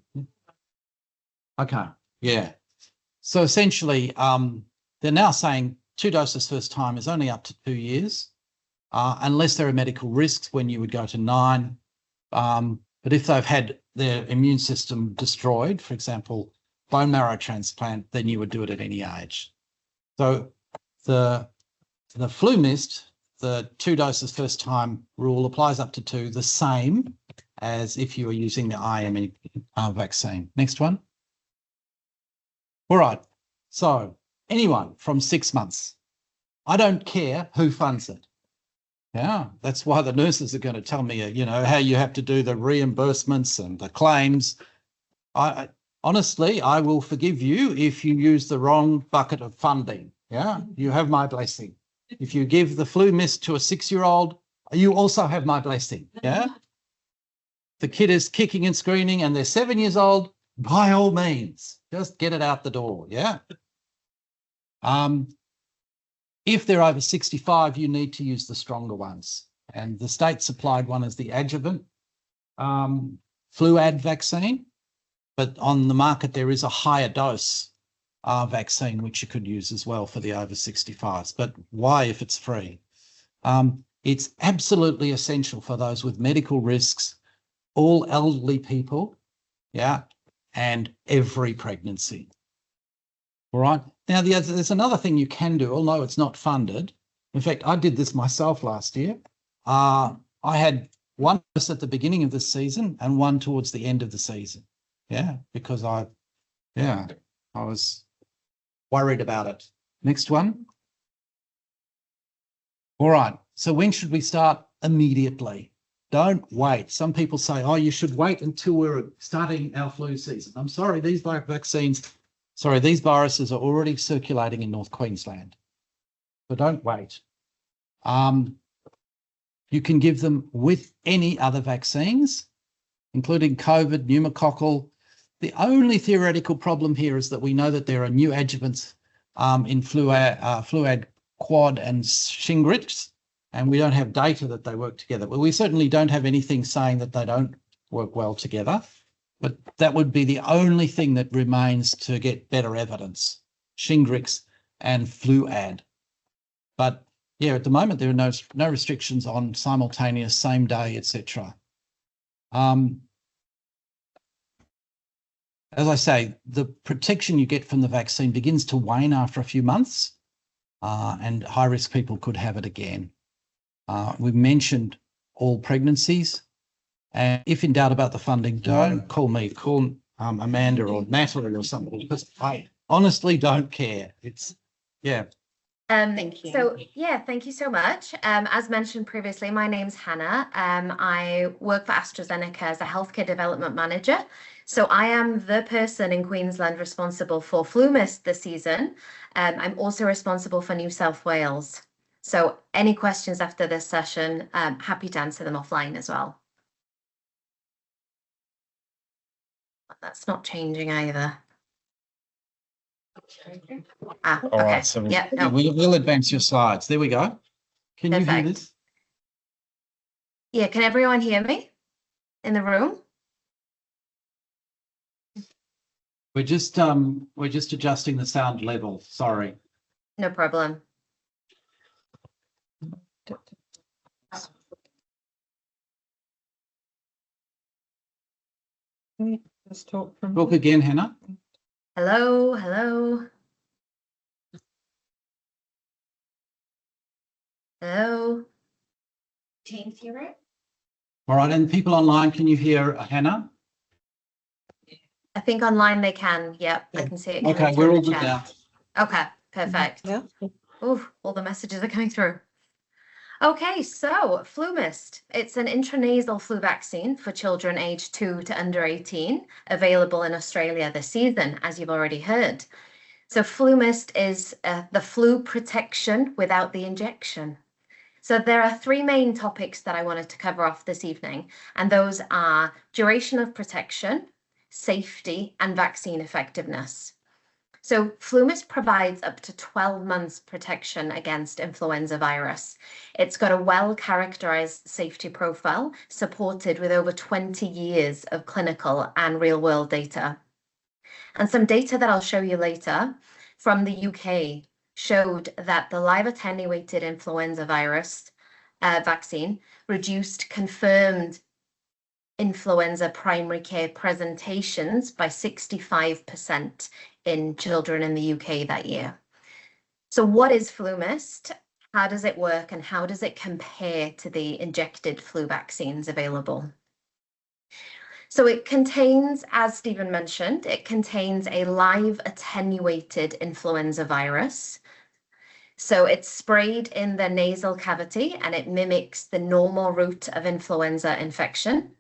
Okay. Yeah. So essentially, they're now saying 2 doses first time is only up to 2 years, unless there are medical risks when you would go to 9. But if they've had their immune system destroyed, for example, bone marrow transplant, then you would do it at any age. So the flu mist, the 2 doses first time rule applies up to 2, the same as if you were using the IM vaccine. Next one. All right. So anyone from 6 months, I don't care who funds it. Yeah, that's why the nurses are going to tell me, how you have to do the reimbursements and the claims. Honestly, I will forgive you if you use the wrong bucket of funding. Yeah, you have my blessing. If you give the flu mist to a 6-year-old, you also have my blessing. Yeah. The kid is kicking and screaming and they're 7 years old, by all means, just get it out the door. Yeah. If they're over 65, you need to use the stronger ones. And the state supplied one as the adjuvant flu-ad vaccine, but on the market there is a higher dose vaccine which you could use as well for the over 65s. But why if it's free? It's absolutely essential for those with medical risks, all elderly people, and every pregnancy. All right. Now, there's another thing you can do, although it's not funded. In fact, I did this myself last year. I had one dose at the beginning of the season and one towards the end of the season. Because I was worried about it. Next one. All right. So when should we start? Immediately. Don't wait. Some people say, oh, you should wait until we're starting our flu season. I'm sorry, these viruses are already circulating in North Queensland. So don't wait. You can give them with any other vaccines, including COVID, pneumococcal. The only theoretical problem here is that we know that there are new adjuvants in fluad quad and Shingrix, and we don't have data that they work together. But we certainly don't have anything saying that they don't work well together. But that would be the only thing that remains to get better evidence, Shingrix and fluad. But yeah, at the moment, there are no restrictions on simultaneous, same day, etc. As I say, the protection you get from the vaccine begins to wane after a few months, and high-risk people could have it again. We've mentioned all pregnancies, and if in doubt about the funding, don't call me, call Amanda or Natalie or somebody, because I honestly don't care. Thank you. So thank you so much. As mentioned previously, my name's Hannah. I work for AstraZeneca as a healthcare development manager. So I am the person in Queensland responsible for FluMist this season. I'm also responsible for New South Wales. So any questions after this session, I'm happy to answer them offline as well. That's not changing either. All okay. right, so no. we'll advance your slides. There we go. Can you hear this? Yeah, can everyone hear me in the room? We're just adjusting the sound level. Sorry. No problem. Just talk from Talk again, Hannah. Hello, hello. Hello. Teams hear it? All right, and people online, can you hear Hannah? I think online they can. Yep, I can see it. Okay, we're all good now. Okay, perfect. Yeah. Oh, all the messages are coming through. Okay, so FluMist. It's an intranasal flu vaccine for children aged 2 to under 18, available in Australia this season, as you've already heard. So FluMist is the flu protection without the injection. So there are three main topics that I wanted to cover off this evening, and those are duration of protection, safety, and vaccine effectiveness. So FluMist provides up to 12 months protection against influenza virus. It's got a well-characterized safety profile supported with over 20 years of clinical and real-world data. And some data that I'll show you later from the UK showed that the live attenuated influenza virus vaccine reduced confirmed influenza primary care presentations by 65% in children in the UK that year. So what is FluMist? How does it work and how does it compare to the injected flu vaccines available? So it contains, as Stephen mentioned, it contains a live attenuated influenza virus. So it's sprayed in the nasal cavity and it mimics the normal route of influenza infection.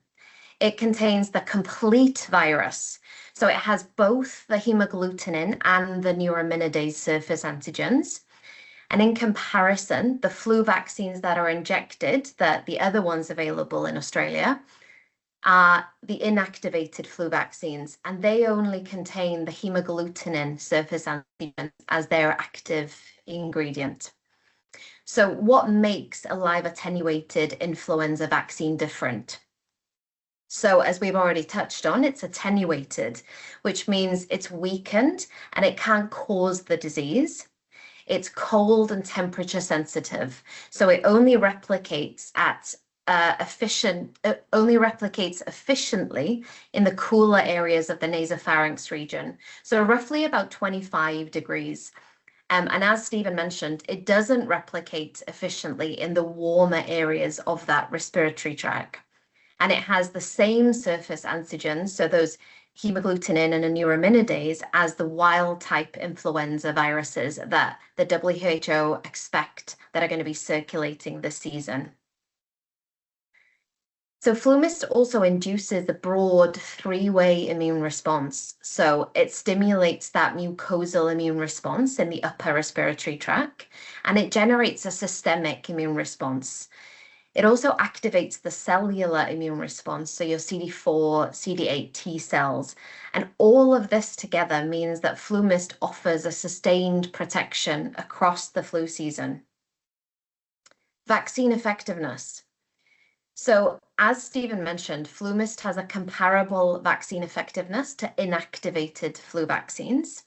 It contains the complete virus. So it has both the hemagglutinin and the neuraminidase surface antigens. And in comparison, the flu vaccines that are injected, the other ones available in Australia, are the inactivated flu vaccines, and they only contain the hemagglutinin surface antigen as their active ingredient. So what makes a live attenuated influenza vaccine different? So as we've already touched on, it's attenuated, which means it's weakened and it can't cause the disease. It's cold and temperature sensitive, so it only replicates efficiently in the cooler areas of the nasopharynx region, so roughly about 25 degrees. And as Stephen mentioned, it doesn't replicate efficiently in the warmer areas of that respiratory tract. And it has the same surface antigens, so those hemagglutinin and neuraminidase, as the wild type influenza viruses that the WHO expect that are going to be circulating this season. So FluMist also induces the broad three-way immune response. So it stimulates that mucosal immune response in the upper respiratory tract, and it generates a systemic immune response. It also activates the cellular immune response, so your CD4, CD8 T cells. And all of this together means that FluMist offers a sustained protection across the flu season. Vaccine effectiveness. So as Stephen mentioned, FluMist has a comparable vaccine effectiveness to inactivated flu vaccines.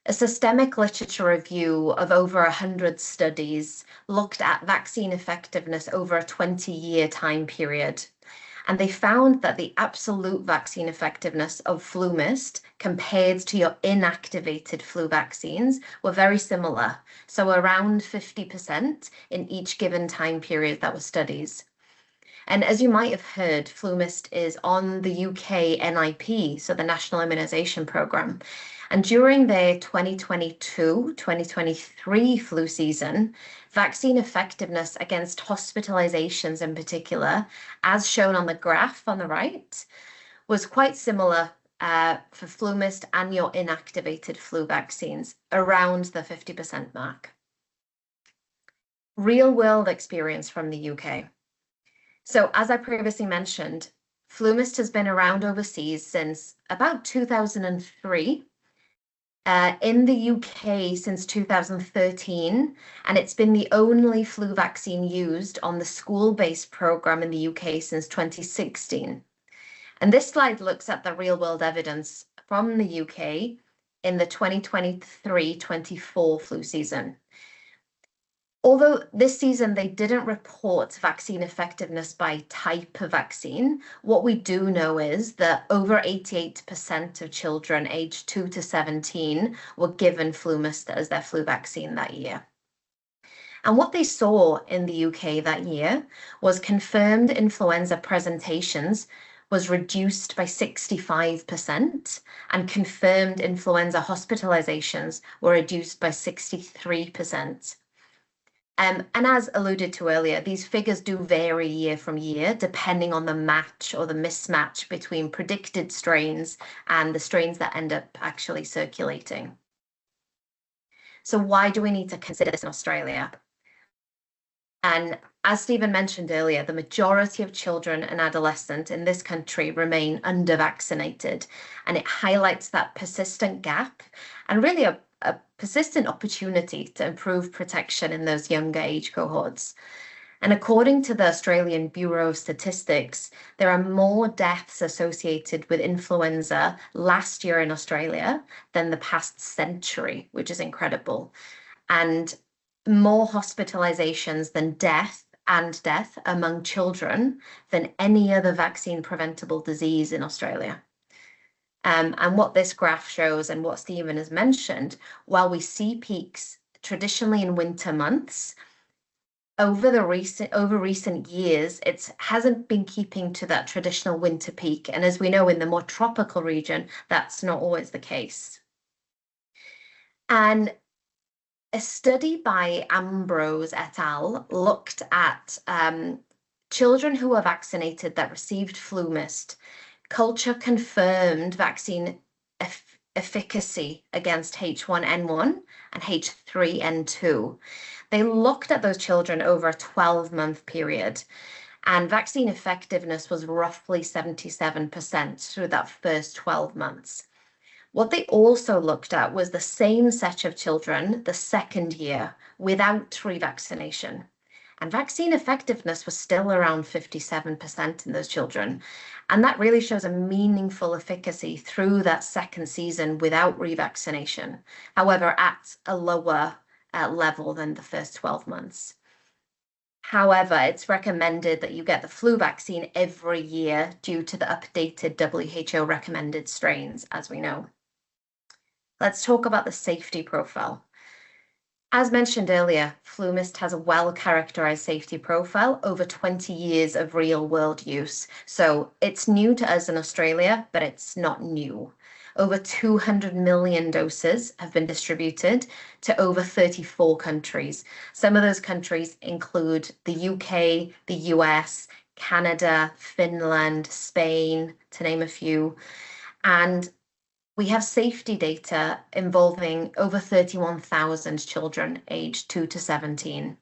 A systemic literature review of over 100 studies looked at vaccine effectiveness over a 20-year time period. And they found that the absolute vaccine effectiveness of FluMist compared to your inactivated flu vaccines were very similar. So around 50% in each given time period that were studies. And as you might have heard, FluMist is on the UK NIP, so the National Immunisation Programme. And during their 2022-2023 flu season, vaccine effectiveness against hospitalizations in particular, as shown on the graph on the right, was quite similar for FluMist and your inactivated flu vaccines, around the 50% mark. Real-world experience from the UK. So as I previously mentioned, FluMist has been around overseas since about 2003. In the UK since 2013, and it's been the only flu vaccine used on the school-based programme in the UK since 2016. And this slide looks at the real-world evidence from the UK in the 2023-24 flu season. Although this season they didn't report vaccine effectiveness by type of vaccine, what we do know is that over 88% of children aged 2 to 17 were given FluMist as their flu vaccine that year. And what they saw in the UK that year was confirmed influenza presentations was reduced by 65%, and confirmed influenza hospitalizations were reduced by 63%. And as alluded to earlier, these figures do vary year from year, depending on the match or the mismatch between predicted strains and the strains that end up actually circulating. So why do we need to consider this in Australia? And as Stephen mentioned earlier, the majority of children and adolescents in this country remain under-vaccinated, and it highlights that persistent gap and really a persistent opportunity to improve protection in those younger age cohorts. And according to the Australian Bureau of Statistics, there are more deaths associated with influenza last year in Australia than the past century, which is incredible. And more hospitalizations than death among children than any other vaccine preventable disease in Australia. And what this graph shows, and what Stephen has mentioned, while we see peaks traditionally in winter months, over recent years, it hasn't been keeping to that traditional winter peak. And as we know, in the more tropical region, that's not always the case. And a study by Ambrose et al. Looked at children who were vaccinated that received FluMist. Culture confirmed vaccine efficacy against H1N1 and H3N2. They looked at those children over a 12-month period, and vaccine effectiveness was roughly 77% through that first 12 months. What they also looked at was the same set of children the second year without revaccination. And vaccine effectiveness was still around 57% in those children. And that really shows a meaningful efficacy through that second season without revaccination. However, at a lower level than the first 12 months. However, it's recommended that you get the flu vaccine every year due to the updated WHO recommended strains, as we know. Let's talk about the safety profile. As mentioned earlier, FluMist has a well-characterized safety profile over 20 years of real-world use. So it's new to us in Australia, but it's not new. Over 200 million doses have been distributed to over 34 countries. Some of those countries include the UK, the US, Canada, Finland, Spain, to name a few. And we have safety data involving over 31,000 children aged 2 to 17.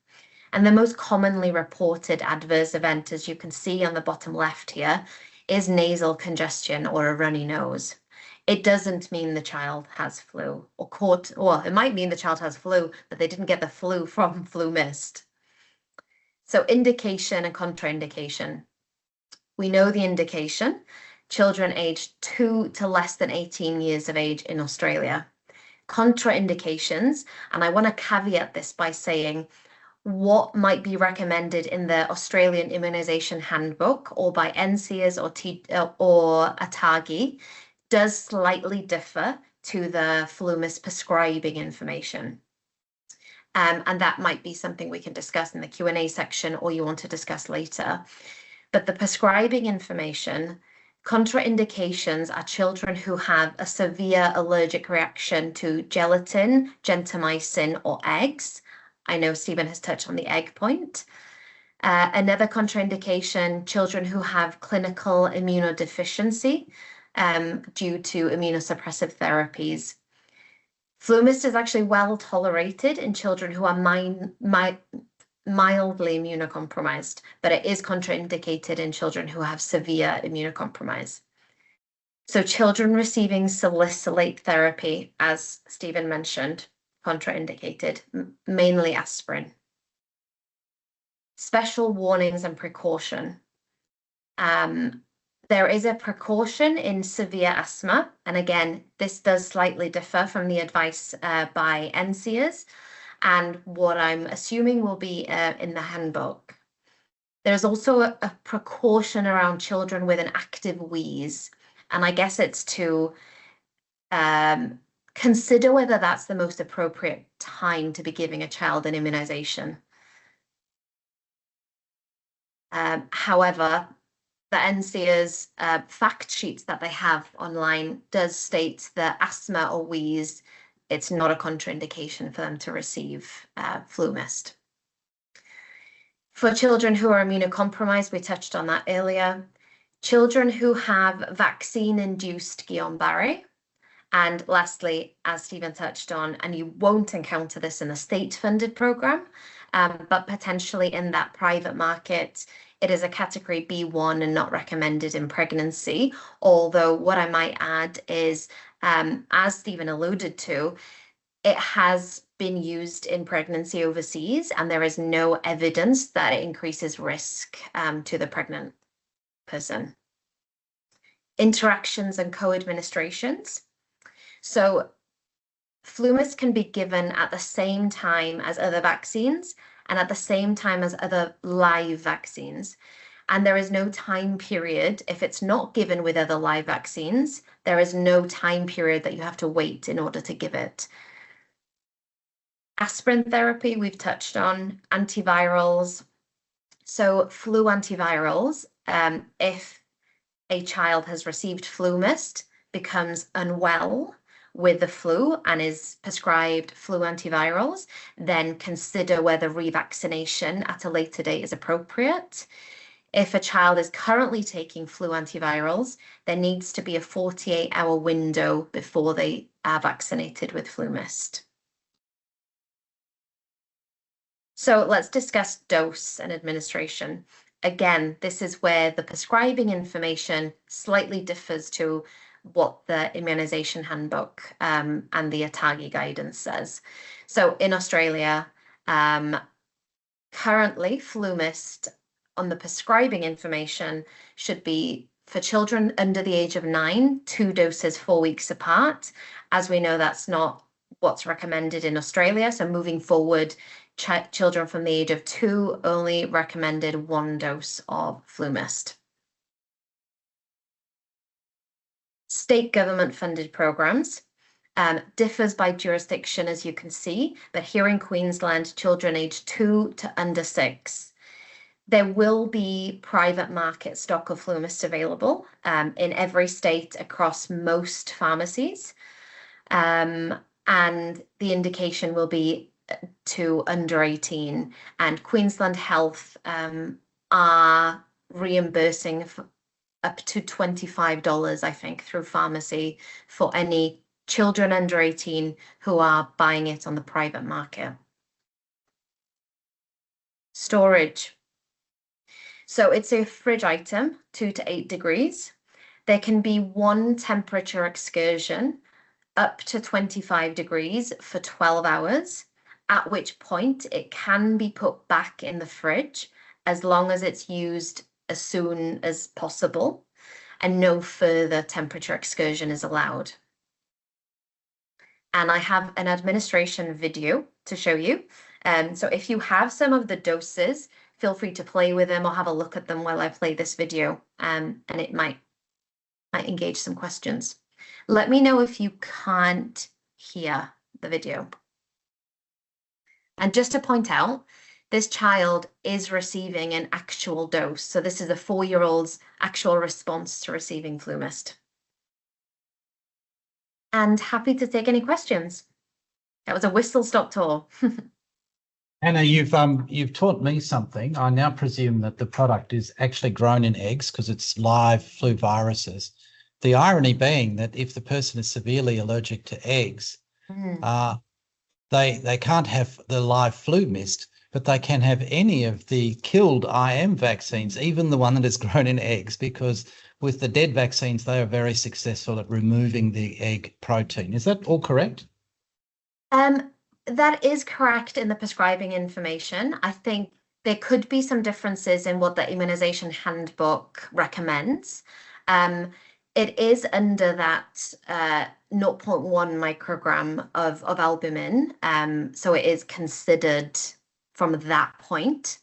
And the most commonly reported adverse event, as you can see on the bottom left here, is nasal congestion or a runny nose. It doesn't mean the child has flu or it might mean the child has flu, but they didn't get the flu from FluMist. So indication and contraindication. We know the indication, children aged 2 to less than 18 years of age in Australia. Contraindications, and I want to caveat this by saying what might be recommended in the Australian Immunisation Handbook or by NCEAS or ATAGI does slightly differ to the FluMist prescribing information. And that might be something we can discuss in the Q&A section or you want to discuss later. But the prescribing information, contraindications are children who have a severe allergic reaction to gelatin, gentamicin, or eggs. I know Stephen has touched on the egg point. Another contraindication, children who have clinical immunodeficiency due to immunosuppressive therapies. FluMist is actually well tolerated in children who are mildly immunocompromised, but it is contraindicated in children who have severe immunocompromise. So children receiving salicylate therapy, as Stephen mentioned, contraindicated, mainly aspirin. Special warnings and precaution. There is a precaution in severe asthma, and again, this does slightly differ from the advice by NCEAS and what I'm assuming will be in the handbook. There's also a precaution around children with an active wheeze, and I guess it's to consider whether that's the most appropriate time to be giving a child an immunization. However, the NCEAS fact sheets that they have online does state that asthma or wheeze, it's not a contraindication for them to receive FluMist. For children who are immunocompromised, we touched on that earlier. Children who have vaccine-induced Guillain-Barré. And lastly, as Stephen touched on, and you won't encounter this in a state-funded program, but potentially in that private market, it is a category B1 and not recommended in pregnancy. Although what I might add is, as Stephen alluded to, it has been used in pregnancy overseas, and there is no evidence that it increases risk to the pregnant person. Interactions and co-administrations. So FluMist can be given at the same time as other vaccines and at the same time as other live vaccines. And there is no time period. If it's not given with other live vaccines, there is no time period that you have to wait in order to give it. Aspirin therapy, we've touched on. Antivirals. So flu antivirals, if a child has received FluMist, becomes unwell with the flu and is prescribed flu antivirals, then consider whether revaccination at a later date is appropriate. If a child is currently taking flu antivirals, there needs to be a 48-hour window before they are vaccinated with FluMist. So let's discuss dose and administration. Again, this is where the prescribing information slightly differs to what the immunisation handbook and the ATAGI guidance says. So in Australia, currently FluMist on the prescribing information should be for children under the age of 9, 2 doses 4 weeks apart. As we know, that's not what's recommended in Australia. So moving forward, children from the age of 2 only recommended 1 dose of FluMist. State government funded programs differs by jurisdiction, as you can see, but here in Queensland, children aged 2 to under 6. There will be private market stock of FluMist available in every state across most pharmacies. And the indication will be to under 18. And Queensland Health are reimbursing up to $25, I think, through pharmacy for any children under 18 who are buying it on the private market. Storage. So it's a fridge item, 2 to 8 degrees. There can be 1 temperature excursion up to 25 degrees for 12 hours, at which point it can be put back in the fridge as long as it's used as soon as possible and no further temperature excursion is allowed. And I have an administration video to show you. So if you have some of the doses, feel free to play with them or have a look at them while I play this video, and it might engage some questions. Let me know if you can't hear the video. And just to point out, this child is receiving an actual dose. So this is a 4-year-old's actual response to receiving FluMist. And happy to take any questions. That was a whistle-stop tour. Hannah, you've taught me something. I now presume that the product is actually grown in eggs because it's live flu viruses. The irony being that if the person is severely allergic to eggs, they can't have the live FluMist, but they can have any of the killed IM vaccines, even the one that is grown in eggs, because with the dead vaccines, they are very successful at removing the egg protein. Is that all correct? That is correct in the prescribing information. I think there could be some differences in what the immunisation handbook recommends. It is under that 0.1 microgram of albumin, so it is considered from that point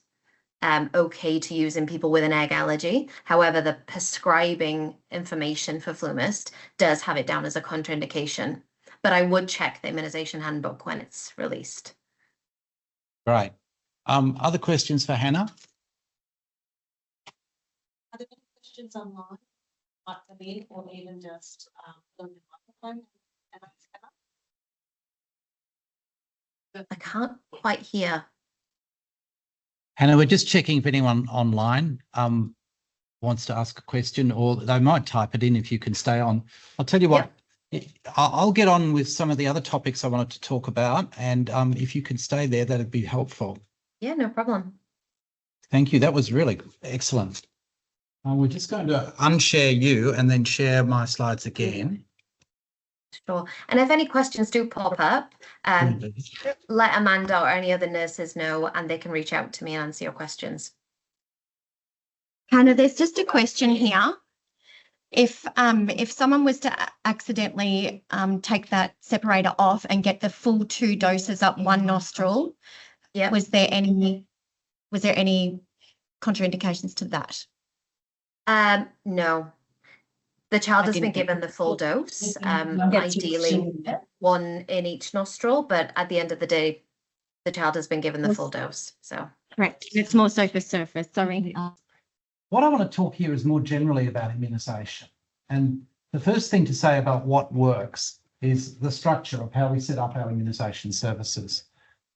okay to use in people with an egg allergy. However, the prescribing information for FluMist does have it down as a contraindication. But I would check the immunisation handbook when it's released. Great. Other questions for Hannah? Are there any questions online? Might come in, or even just on the microphone? I can't quite hear. Hannah, we're just checking if anyone online wants to ask a question, or they might type it in if you can stay on. I'll tell you what. Yep. I'll get on with some of the other topics I wanted to talk about, and if you can stay there, that'd be helpful. Yeah, no problem. Thank you. That was really excellent. We're just going to unshare you and then share my slides again. Sure. And if any questions do pop up, let Amanda or any other nurses know, and they can reach out to me and answer your questions. Hannah, there's just a question here. If someone was to accidentally take that separator off and get the full 2 doses up one nostril, was there any contraindications to that? No. The child has been given the full dose, ideally 1 in each nostril, but at the end of the day, the child has been given the full dose. So correct. It's more so for surface. Sorry. What I want to talk here is more generally about immunisation. And the first thing to say about what works is the structure of how we set up our immunisation services.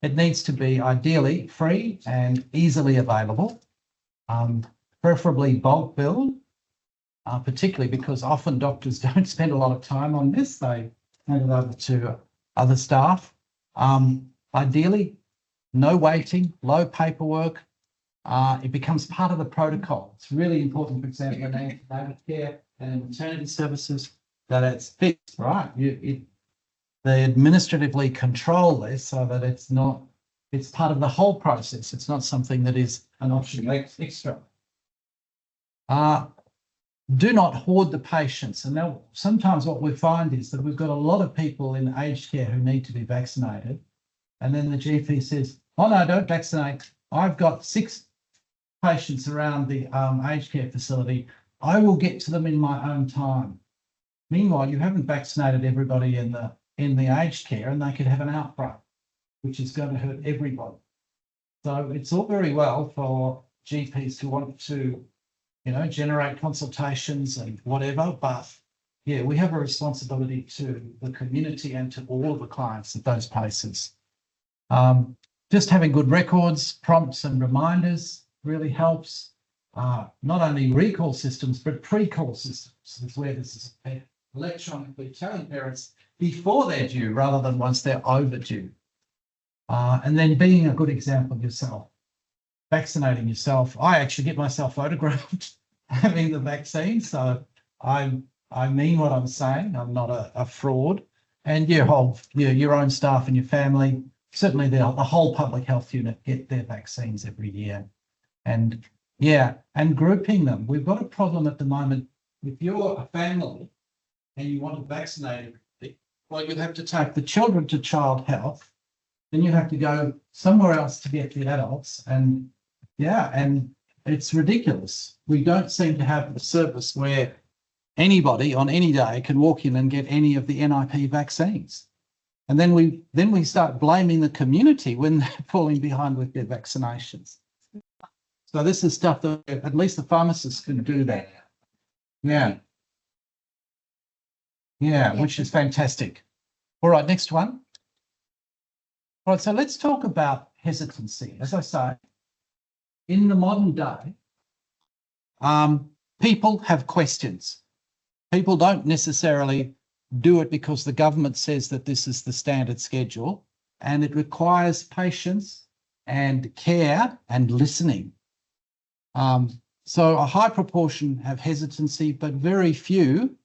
It needs to be ideally free and easily available, preferably bulk billed, particularly because often doctors don't spend a lot of time on this. They hand it over to other staff. Ideally, no waiting, low paperwork. It becomes part of the protocol. It's really important, for example, in antenatal care and maternity services, that it's fixed, right? They administratively control this so that it's part of the whole process. It's not something that is an optional extra. Do not hoard the patients. And now sometimes what we find is that we've got a lot of people in aged care who need to be vaccinated. And then the GP says, oh no, don't vaccinate. I've got 6 patients around the aged care facility. I will get to them in my own time. Meanwhile, you haven't vaccinated everybody in the aged care, and they could have an outbreak, which is going to hurt everybody. So it's all very well for GPs who want to, generate consultations and whatever, but yeah, we have a responsibility to the community and to all of the clients at those places. Just having good records, prompts and reminders really helps. Not only recall systems, but pre-call systems is where this is electronically telling parents before they're due rather than once they're overdue. And then being a good example yourself, vaccinating yourself. I actually get myself photographed having the vaccine. So I mean what I'm saying. I'm not a fraud. And your own staff and your family, certainly the whole public health unit get their vaccines every year. And and grouping them. We've got a problem at the moment. If you're a family and you want to vaccinate, well, you have to take the children to child health, then you have to go somewhere else to get the adults. And it's ridiculous. We don't seem to have a service where anybody on any day can walk in and get any of the NIP vaccines. And then we start blaming the community when they're falling behind with their vaccinations. So this is stuff that at least the pharmacists can do that. Yeah, which is fantastic. All right, next one. All right, so let's talk about hesitancy. As I say, in the modern day, people have questions. People don't necessarily do it because the government says that this is the standard schedule, and it requires patience and care and listening. So a high proportion have hesitancy, but very few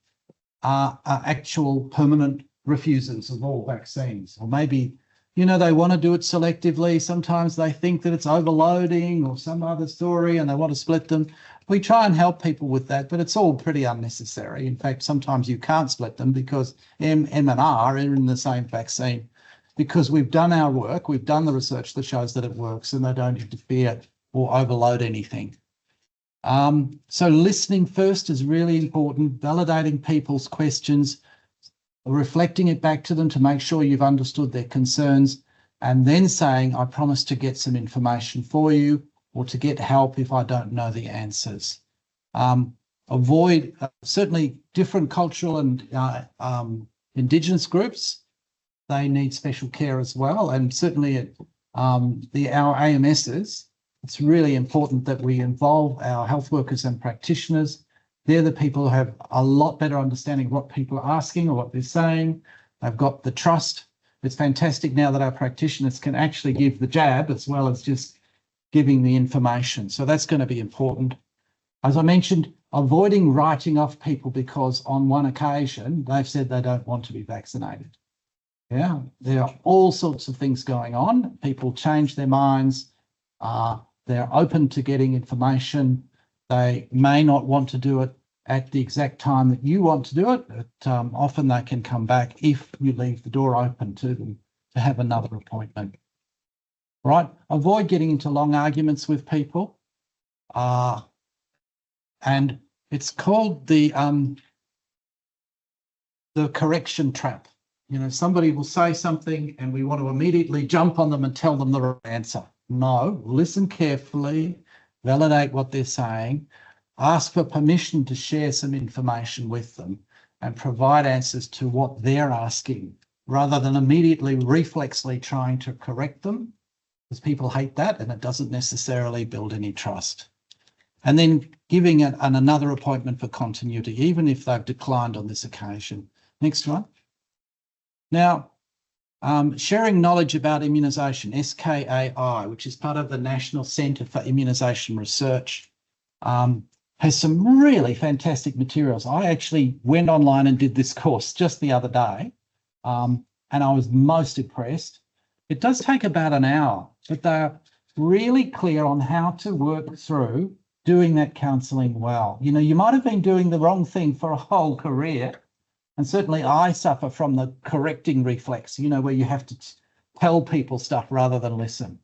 are actual permanent refusers of all vaccines. Or maybe, they want to do it selectively. Sometimes they think that it's overloading or some other story and they want to split them. We try and help people with that, but it's all pretty unnecessary. In fact, sometimes you can't split them because M and R are in the same vaccine, because we've done our work, we've done the research that shows that it works and they don't interfere or overload anything. So listening first is really important, validating people's questions, reflecting it back to them to make sure you've understood their concerns, and then saying, I promise to get some information for you or to get help if I don't know the answers. Avoid certainly different cultural and Indigenous groups. They need special care as well. And certainly at our AMSs, it's really important that we involve our health workers and practitioners. They're the people who have a lot better understanding of what people are asking or what they're saying. They've got the trust. It's fantastic now that our practitioners can actually give the jab as well as just giving the information. So that's going to be important. As I mentioned, avoiding writing off people because on one occasion they've said they don't want to be vaccinated. Yeah, there are all sorts of things going on. People change their minds. They're open to getting information. They may not want to do it at the exact time that you want to do it, but often they can come back if you leave the door open to them to have another appointment. Right? Avoid getting into long arguments with people. And it's called the correction trap. Somebody will say something and we want to immediately jump on them and tell them the right answer. No, listen carefully, validate what they're saying, ask for permission to share some information with them and provide answers to what they're asking rather than immediately reflexly trying to correct them, because people hate that and it doesn't necessarily build any trust. And then giving another appointment for continuity, even if they've declined on this occasion. Next one. Now, sharing knowledge about immunisation, SKAI, which is part of the National Centre for Immunisation Research. has some really fantastic materials. I actually went online and did this course just the other day, and I was most impressed. It does take about an hour, but they're really clear on how to work through doing that counselling well. You know, you might have been doing the wrong thing for a whole career, and certainly I suffer from the correcting reflex, you know, where you have to tell people stuff rather than listen.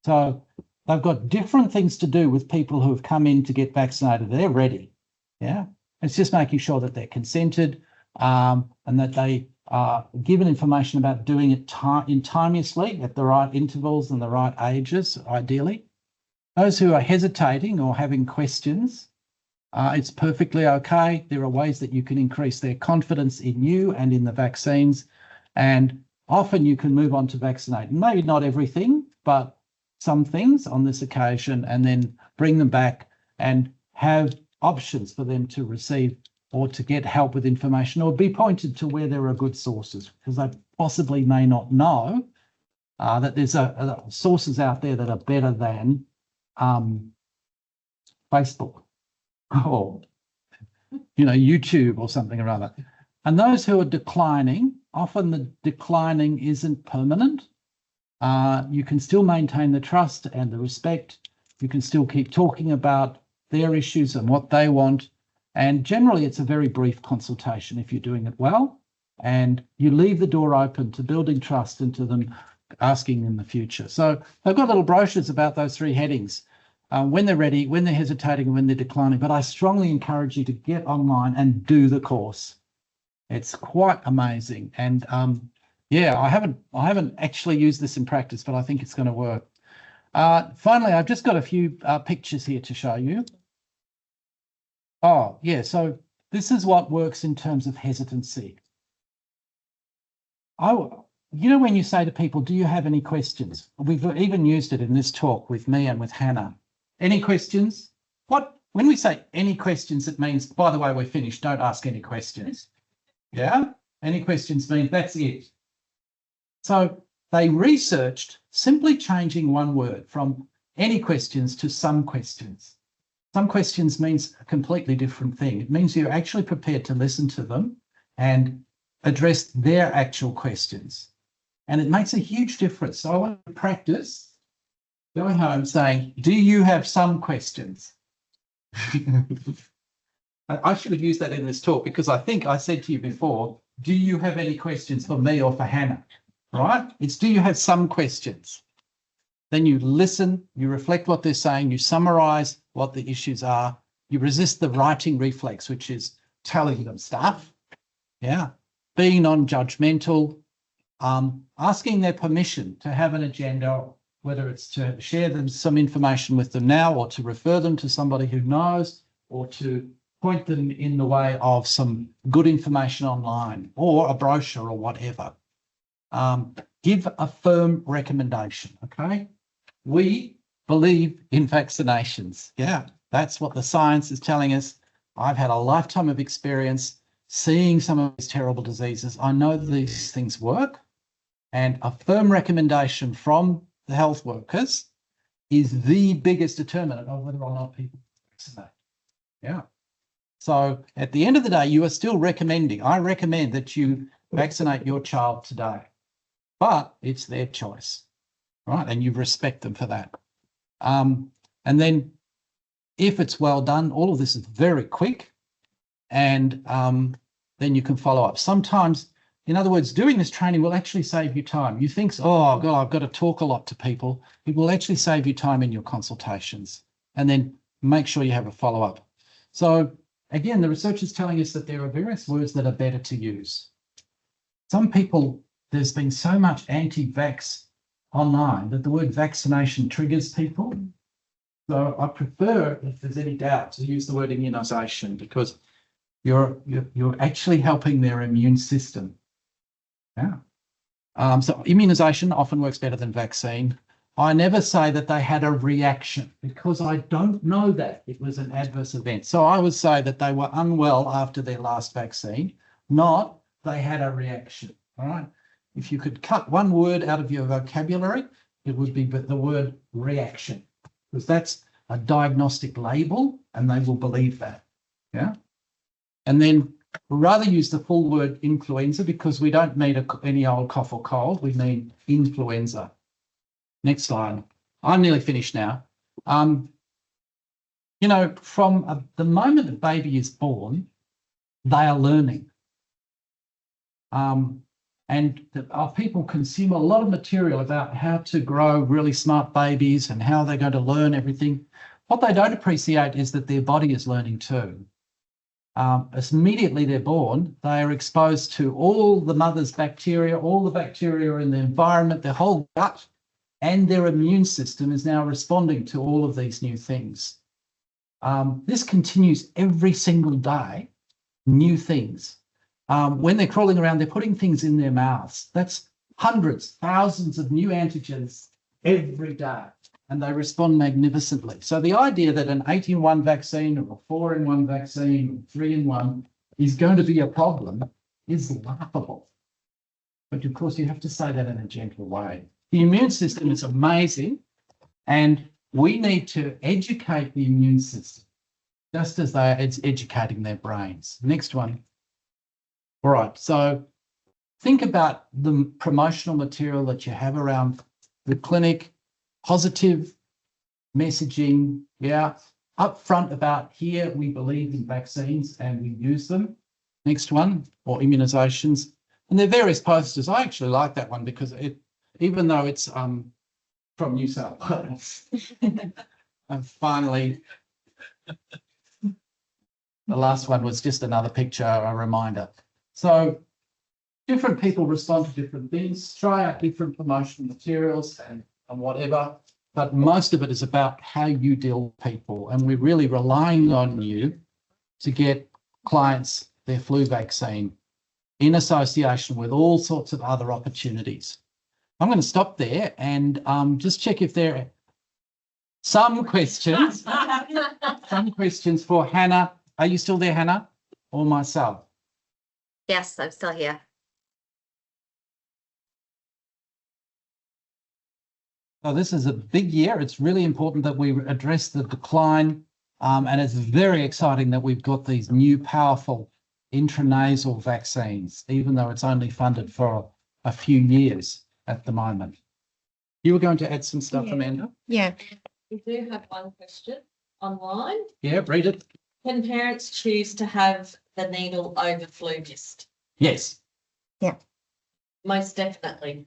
So they've got different things to do with people who have come in to get vaccinated. They're ready. Yeah. It's just making sure that they're consented, and that they are given information about doing it timeously at the right intervals and the right ages, ideally. Those who are hesitating or having questions, it's perfectly okay. There are ways that you can increase their confidence in you and in the vaccines, and often you can move on to vaccinate. Maybe not everything, but some things on this occasion, and then bring them back and have options for them to receive or to get help with information, or be pointed to where there are good sources, because they possibly may not know that there's sources out there that are better than Facebook or, you know, YouTube or something or other. And those who are declining, often the declining isn't permanent. You can still maintain the trust and the respect. You can still keep talking about their issues and what they want. And generally, it's a very brief consultation if you're doing it well. And you leave the door open to building trust and to them asking in the future. So I've got little brochures about those three headings, when they're ready, when they're hesitating, and when they're declining. But I strongly encourage you to get online and do the course. It's quite amazing. And yeah, I haven't actually used this in practice, but I think it's going to work. Finally, I've just got a few pictures here to show you. Oh, yeah, so this is what works in terms of hesitancy. You know, when you say to people, do you have any questions? We've even used it in this talk with me and with Hannah. Any questions? When we say any questions, it means, by the way, we're finished. Don't ask any questions. Yeah? Any questions means that's it. So they researched simply changing one word from any questions to some questions. Some questions means a completely different thing. It means you're actually prepared to listen to them and address their actual questions. And it makes a huge difference. So I want to practice going home saying, do you have some questions? I should have used that in this talk, because I think I said to you before, do you have any questions for me or for Hannah? Right? It's, do you have some questions? Then you listen, you reflect what they're saying, you summarise what the issues are, you resist the writing reflex, which is telling them stuff. Yeah. Being non-judgmental, asking their permission to have an agenda, whether it's to share them some information with them now, or to refer them to somebody who knows, or to point them in the way of some good information online or a brochure or whatever. Give a firm recommendation, okay? We believe in vaccinations. Yeah, that's what the science is telling us. I've had a lifetime of experience seeing some of these terrible diseases. I know these things work, and a firm recommendation from the health workers is the biggest determinant of whether or not people vaccinate. Yeah. So at the end of the day, you are still recommending. I recommend that you vaccinate your child today, but it's their choice, right? And you respect them for that. And then if it's well done, all of this is very quick, and then you can follow up. Sometimes, in other words, doing this training will actually save you time. You think, oh, God, I've got to talk a lot to people. It will actually save you time in your consultations, and then make sure you have a follow-up. So again, the research is telling us that there are various words that are better to use. Some people, there's been so much anti-vax online that the word vaccination triggers people. So I prefer, if there's any doubt, to use the word immunisation, because you're actually helping their immune system. Yeah. So immunisation often works better than vaccine. I never say that they had a reaction, because I don't know that it was an adverse event. So I would say that they were unwell after their last vaccine, not they had a reaction. All right. If you could cut one word out of your vocabulary, it would be the word reaction, because that's a diagnostic label and they will believe that. Yeah. And then we'd rather use the full word influenza because we don't mean any old cough or cold. We mean influenza. Next slide. I'm nearly finished now. You know, from the moment a baby is born, they are learning. And our people consume a lot of material about how to grow really smart babies and how they're going to learn everything. What they don't appreciate is that their body is learning too. As immediately they're born, they are exposed to all the mother's bacteria, all the bacteria in the environment, their whole gut, and their immune system is now responding to all of these new things. This continues every single day, new things. When they're crawling around, they're putting things in their mouths. That's hundreds, thousands of new antigens every day, and they respond magnificently. So the idea that an 8-in-1 vaccine or a 4-in-1 vaccine or 3-in-1 is going to be a problem is laughable. But of course, you have to say that in a gentle way. The immune system is amazing, and we need to educate the immune system just as they're educating their brains. Next one. All right, so think about the promotional material that you have around the clinic, positive messaging, yeah, upfront about here we believe in vaccines and we use them. Next one, or immunisations. And there are various posters. I actually like that one because even though it's from New South Wales. And finally, the last one was just another picture, a reminder. So different people respond to different things, try out different promotional materials and whatever, but most of it is about how you deal with people. And we're really relying on you to get clients their flu vaccine in association with all sorts of other opportunities. I'm going to stop there and just check if there are some questions. Some questions for Hannah. Are you still there, Hannah, or myself? Yes, I'm still here. So this is a big year. It's really important that we address the decline, and it's very exciting that we've got these new powerful intranasal vaccines, even though it's only funded for a few years at the moment. You were going to add some stuff, Amanda? Yeah. We do have one question online. Yeah, read it. Can parents choose to have the needle over flu mist? Yes. Most definitely.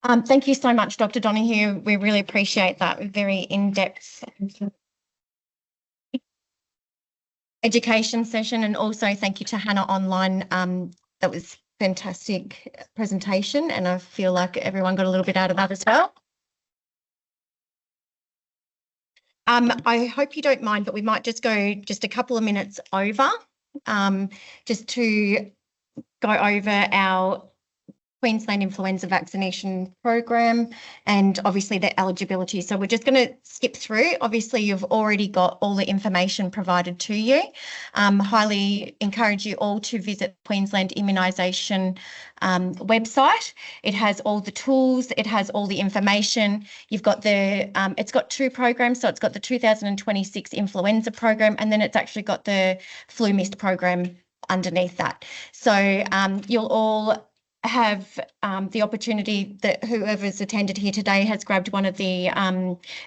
Thank you so much, Dr. Donoghue. We really appreciate that. Very in-depth education session, and also thank you to Hannah online. That was fantastic presentation, and I feel like everyone got a little bit out of that as well. I hope you don't mind, but we might just go just a couple of minutes over, just to go over our Queensland influenza vaccination program and obviously the eligibility. So we're just going to skip through. Obviously, you've already got all the information provided to you. Highly encourage you all to visit Queensland immunisation website. It has all the tools. It has all the information. You've got the, it's got two programs. So it's got the 2026 influenza program, and then it's actually got the flu mist program underneath that. So you'll all have the opportunity that whoever's attended here today has grabbed one of the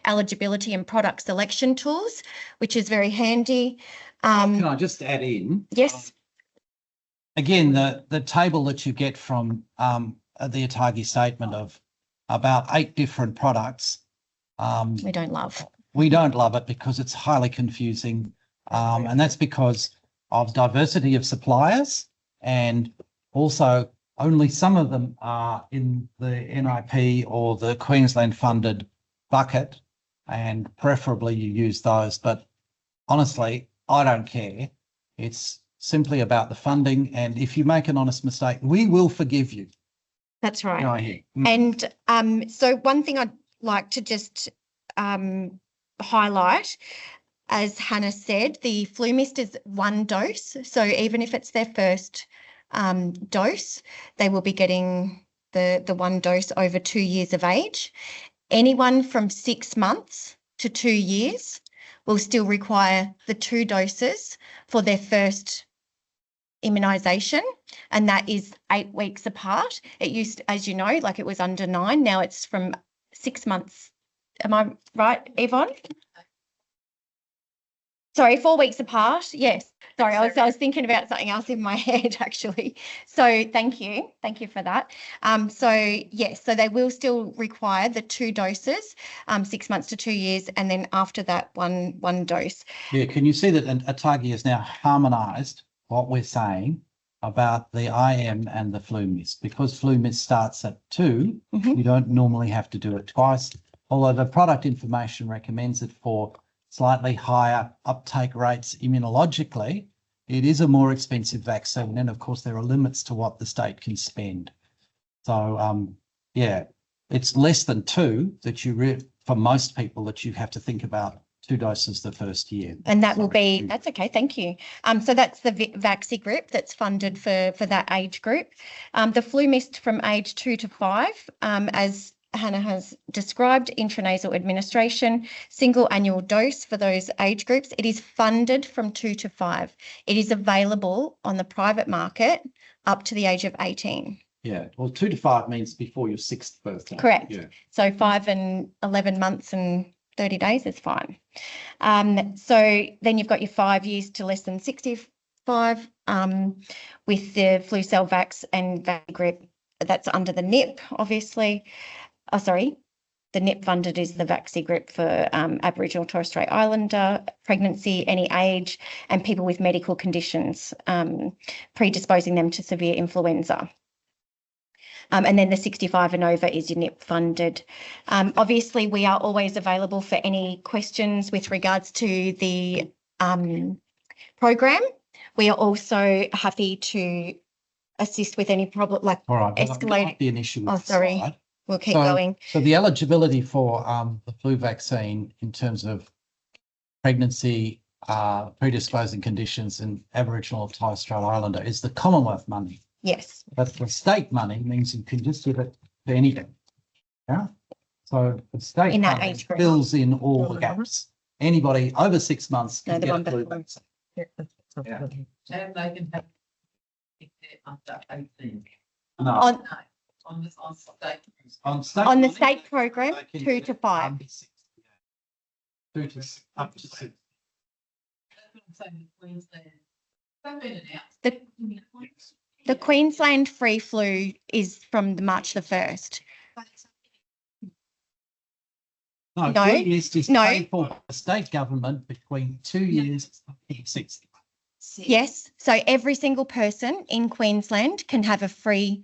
eligibility and product selection tools, which is very handy. Can I just add in? Yes. Again, the table that you get from the Atagi statement of about 8 different products. We don't love. We don't love it because it's highly confusing. And that's because of diversity of suppliers, and also only some of them are in the NIP or the Queensland funded bucket, and preferably you use those. But honestly, I don't care. It's simply about the funding. And if you make an honest mistake, we will forgive you. That's right. Go ahead. And so one thing I'd like to just highlight, as Hannah said, the flu mist is 1 dose. So even if it's their first dose, they will be getting the 1 dose over 2 years of age. Anyone from 6 months to 2 years will still require the 2 doses for their first immunisation, and that is 8 weeks apart. It used, as you know, like it was under 9. Now it's from 6 months. Am I right, Yvonne? Sorry, 4 weeks apart. Yes. Sorry, I was thinking about something else in my head actually. So thank you for that. So yes, so they will still require the 2 doses, 6 months to 2 years, and then after that one dose. Yeah, can you see that ATAGI has now harmonised what we're saying about the IM and the flu mist? Because flu mist starts at 2, you don't normally have to do it twice, although the product information recommends it for slightly higher uptake rates immunologically. It is a more expensive vaccine, and of course there are limits to what the state can spend. So yeah, it's less than 2 that for most people that you have to think about 2 doses the first year. And that will be, that's okay, thank you. So that's the Vaxi group that's funded for that age group. The flu mist from age 2 to 5, as Hannah has described, intranasal administration, single annual dose for those age groups. It is funded from 2 to 5. It is available on the private market up to the age of 18. Yeah, well, 2 to 5 means before your 6th birthday. Correct. Yeah. So 5 and 11 months and 30 days is fine. So then you've got your 5 years to less than 65 with the flu cell vax and Vaxi group. That's under the NIP, obviously. Oh, sorry, the NIP funded is the Vaxi group for Aboriginal Torres Strait Islander, pregnancy, any age, and people with medical conditions predisposing them to severe influenza. And then the 65 and over is your NIP funded. Obviously, we are always available for any questions with regards to the program. We are also happy to assist with any problem, like All right, escalating. the initial. Oh, sorry. slide. We'll keep going. So the eligibility for the flu vaccine in terms of pregnancy, predisposing conditions in Aboriginal or Torres Strait Islander is the Commonwealth money. Yes. But the state money means you can just give it to anything. Yeah. So the state In that money age group. fills in all the gaps. Anybody over 6 months No, can the get one a flu before. vaccine. And they can have if they're under 18. No, On, No, on state. on state on the money, state program, they can 2 get to 5. under 6, yeah. 2 to up to 6. That's what I'm saying with Queensland. They've been announced. The Queensland free flu is from March the 1st. No, No, flu list is no. paid for by the state government between 2 years and 6. Yes. So every single person in Queensland can have a free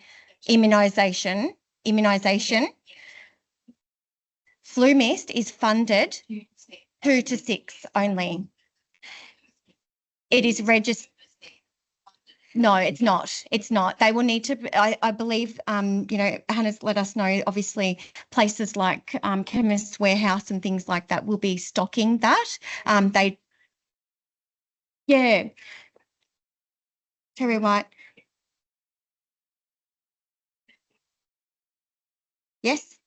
immunisation. Flu mist is funded 2 to 6 only. It is registered. No, it's not. It's not. They will need to, I believe, you know, Hannah's let us know, obviously, places like Chemist's Warehouse and things like that will be stocking that. Yeah. Terry White. Yes.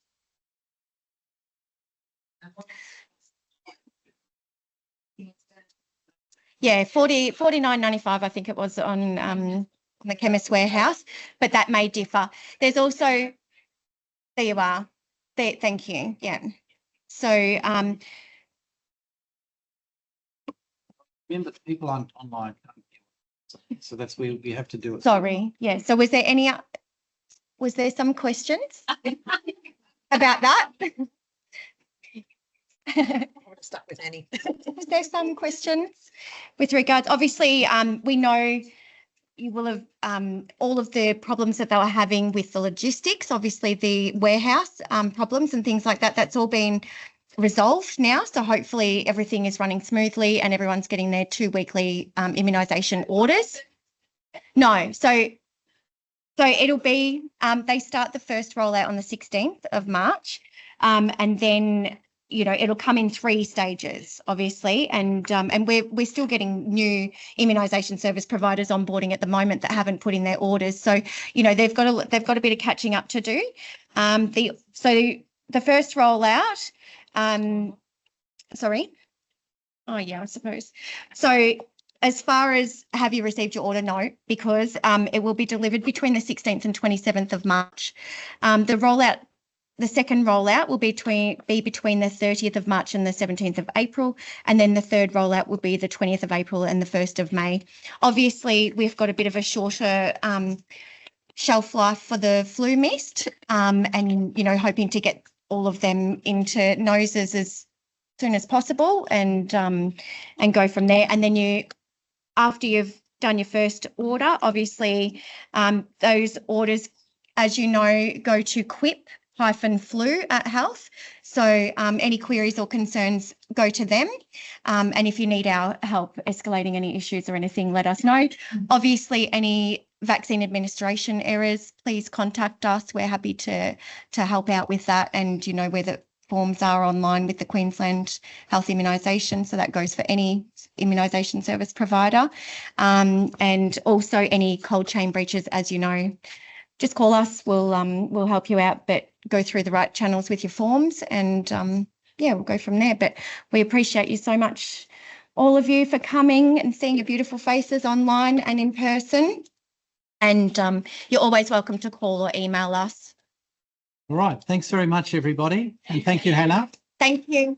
Yeah, 49.95, I think it was on the Chemist's Warehouse, but that may differ. There's also, there you are. There, thank you. Yeah. So Remember, the people on online can't hear it. So that's where we have to do it. sorry. Yeah. So was there some questions about that? Stuck with Annie. Was there some questions with regards? Obviously, we know you will have all of the problems that they were having with the logistics, obviously the warehouse problems and things like that. That's all been resolved now. So hopefully everything is running smoothly and everyone's getting their 2 weekly immunisation orders. No, so it'll be, they start the first rollout on the 16th of March and then, you know, it'll come in 3 stages, obviously, and we're still getting new immunisation service providers onboarding at the moment that haven't put in their orders. So, you know, they've got a bit of catching up to do. So the first rollout, sorry. Oh yeah, I suppose. So as far as have you received your order? No, because it will be delivered between the 16th and 27th of March. The second rollout will be between the 30th of March and the 17th of April. And then the third rollout will be the 20th of April and the 1st of May. Obviously, we've got a bit of a shorter shelf life for the flu mist, and, you know, hoping to get all of them into noses as soon as possible and go from there. And then after you've done your first order, obviously those orders, as you know, go to quip-flu@health. So any queries or concerns go to them. And if you need our help escalating any issues or anything, let us know. Obviously, any vaccine administration errors, please contact us. We're happy to help out with that. And, you know, where the forms are online with the Queensland Health Immunisation. So that goes for any immunisation service provider. And also any cold chain breaches, as you know. Just call us, we'll help you out, but go through the right channels with your forms and yeah, we'll go from there. But we appreciate you so much, all of you, for coming and seeing your beautiful faces online and in person. And you're always welcome to call or email us. All right. Thanks very much, everybody. And thank you, Hannah. Thank you.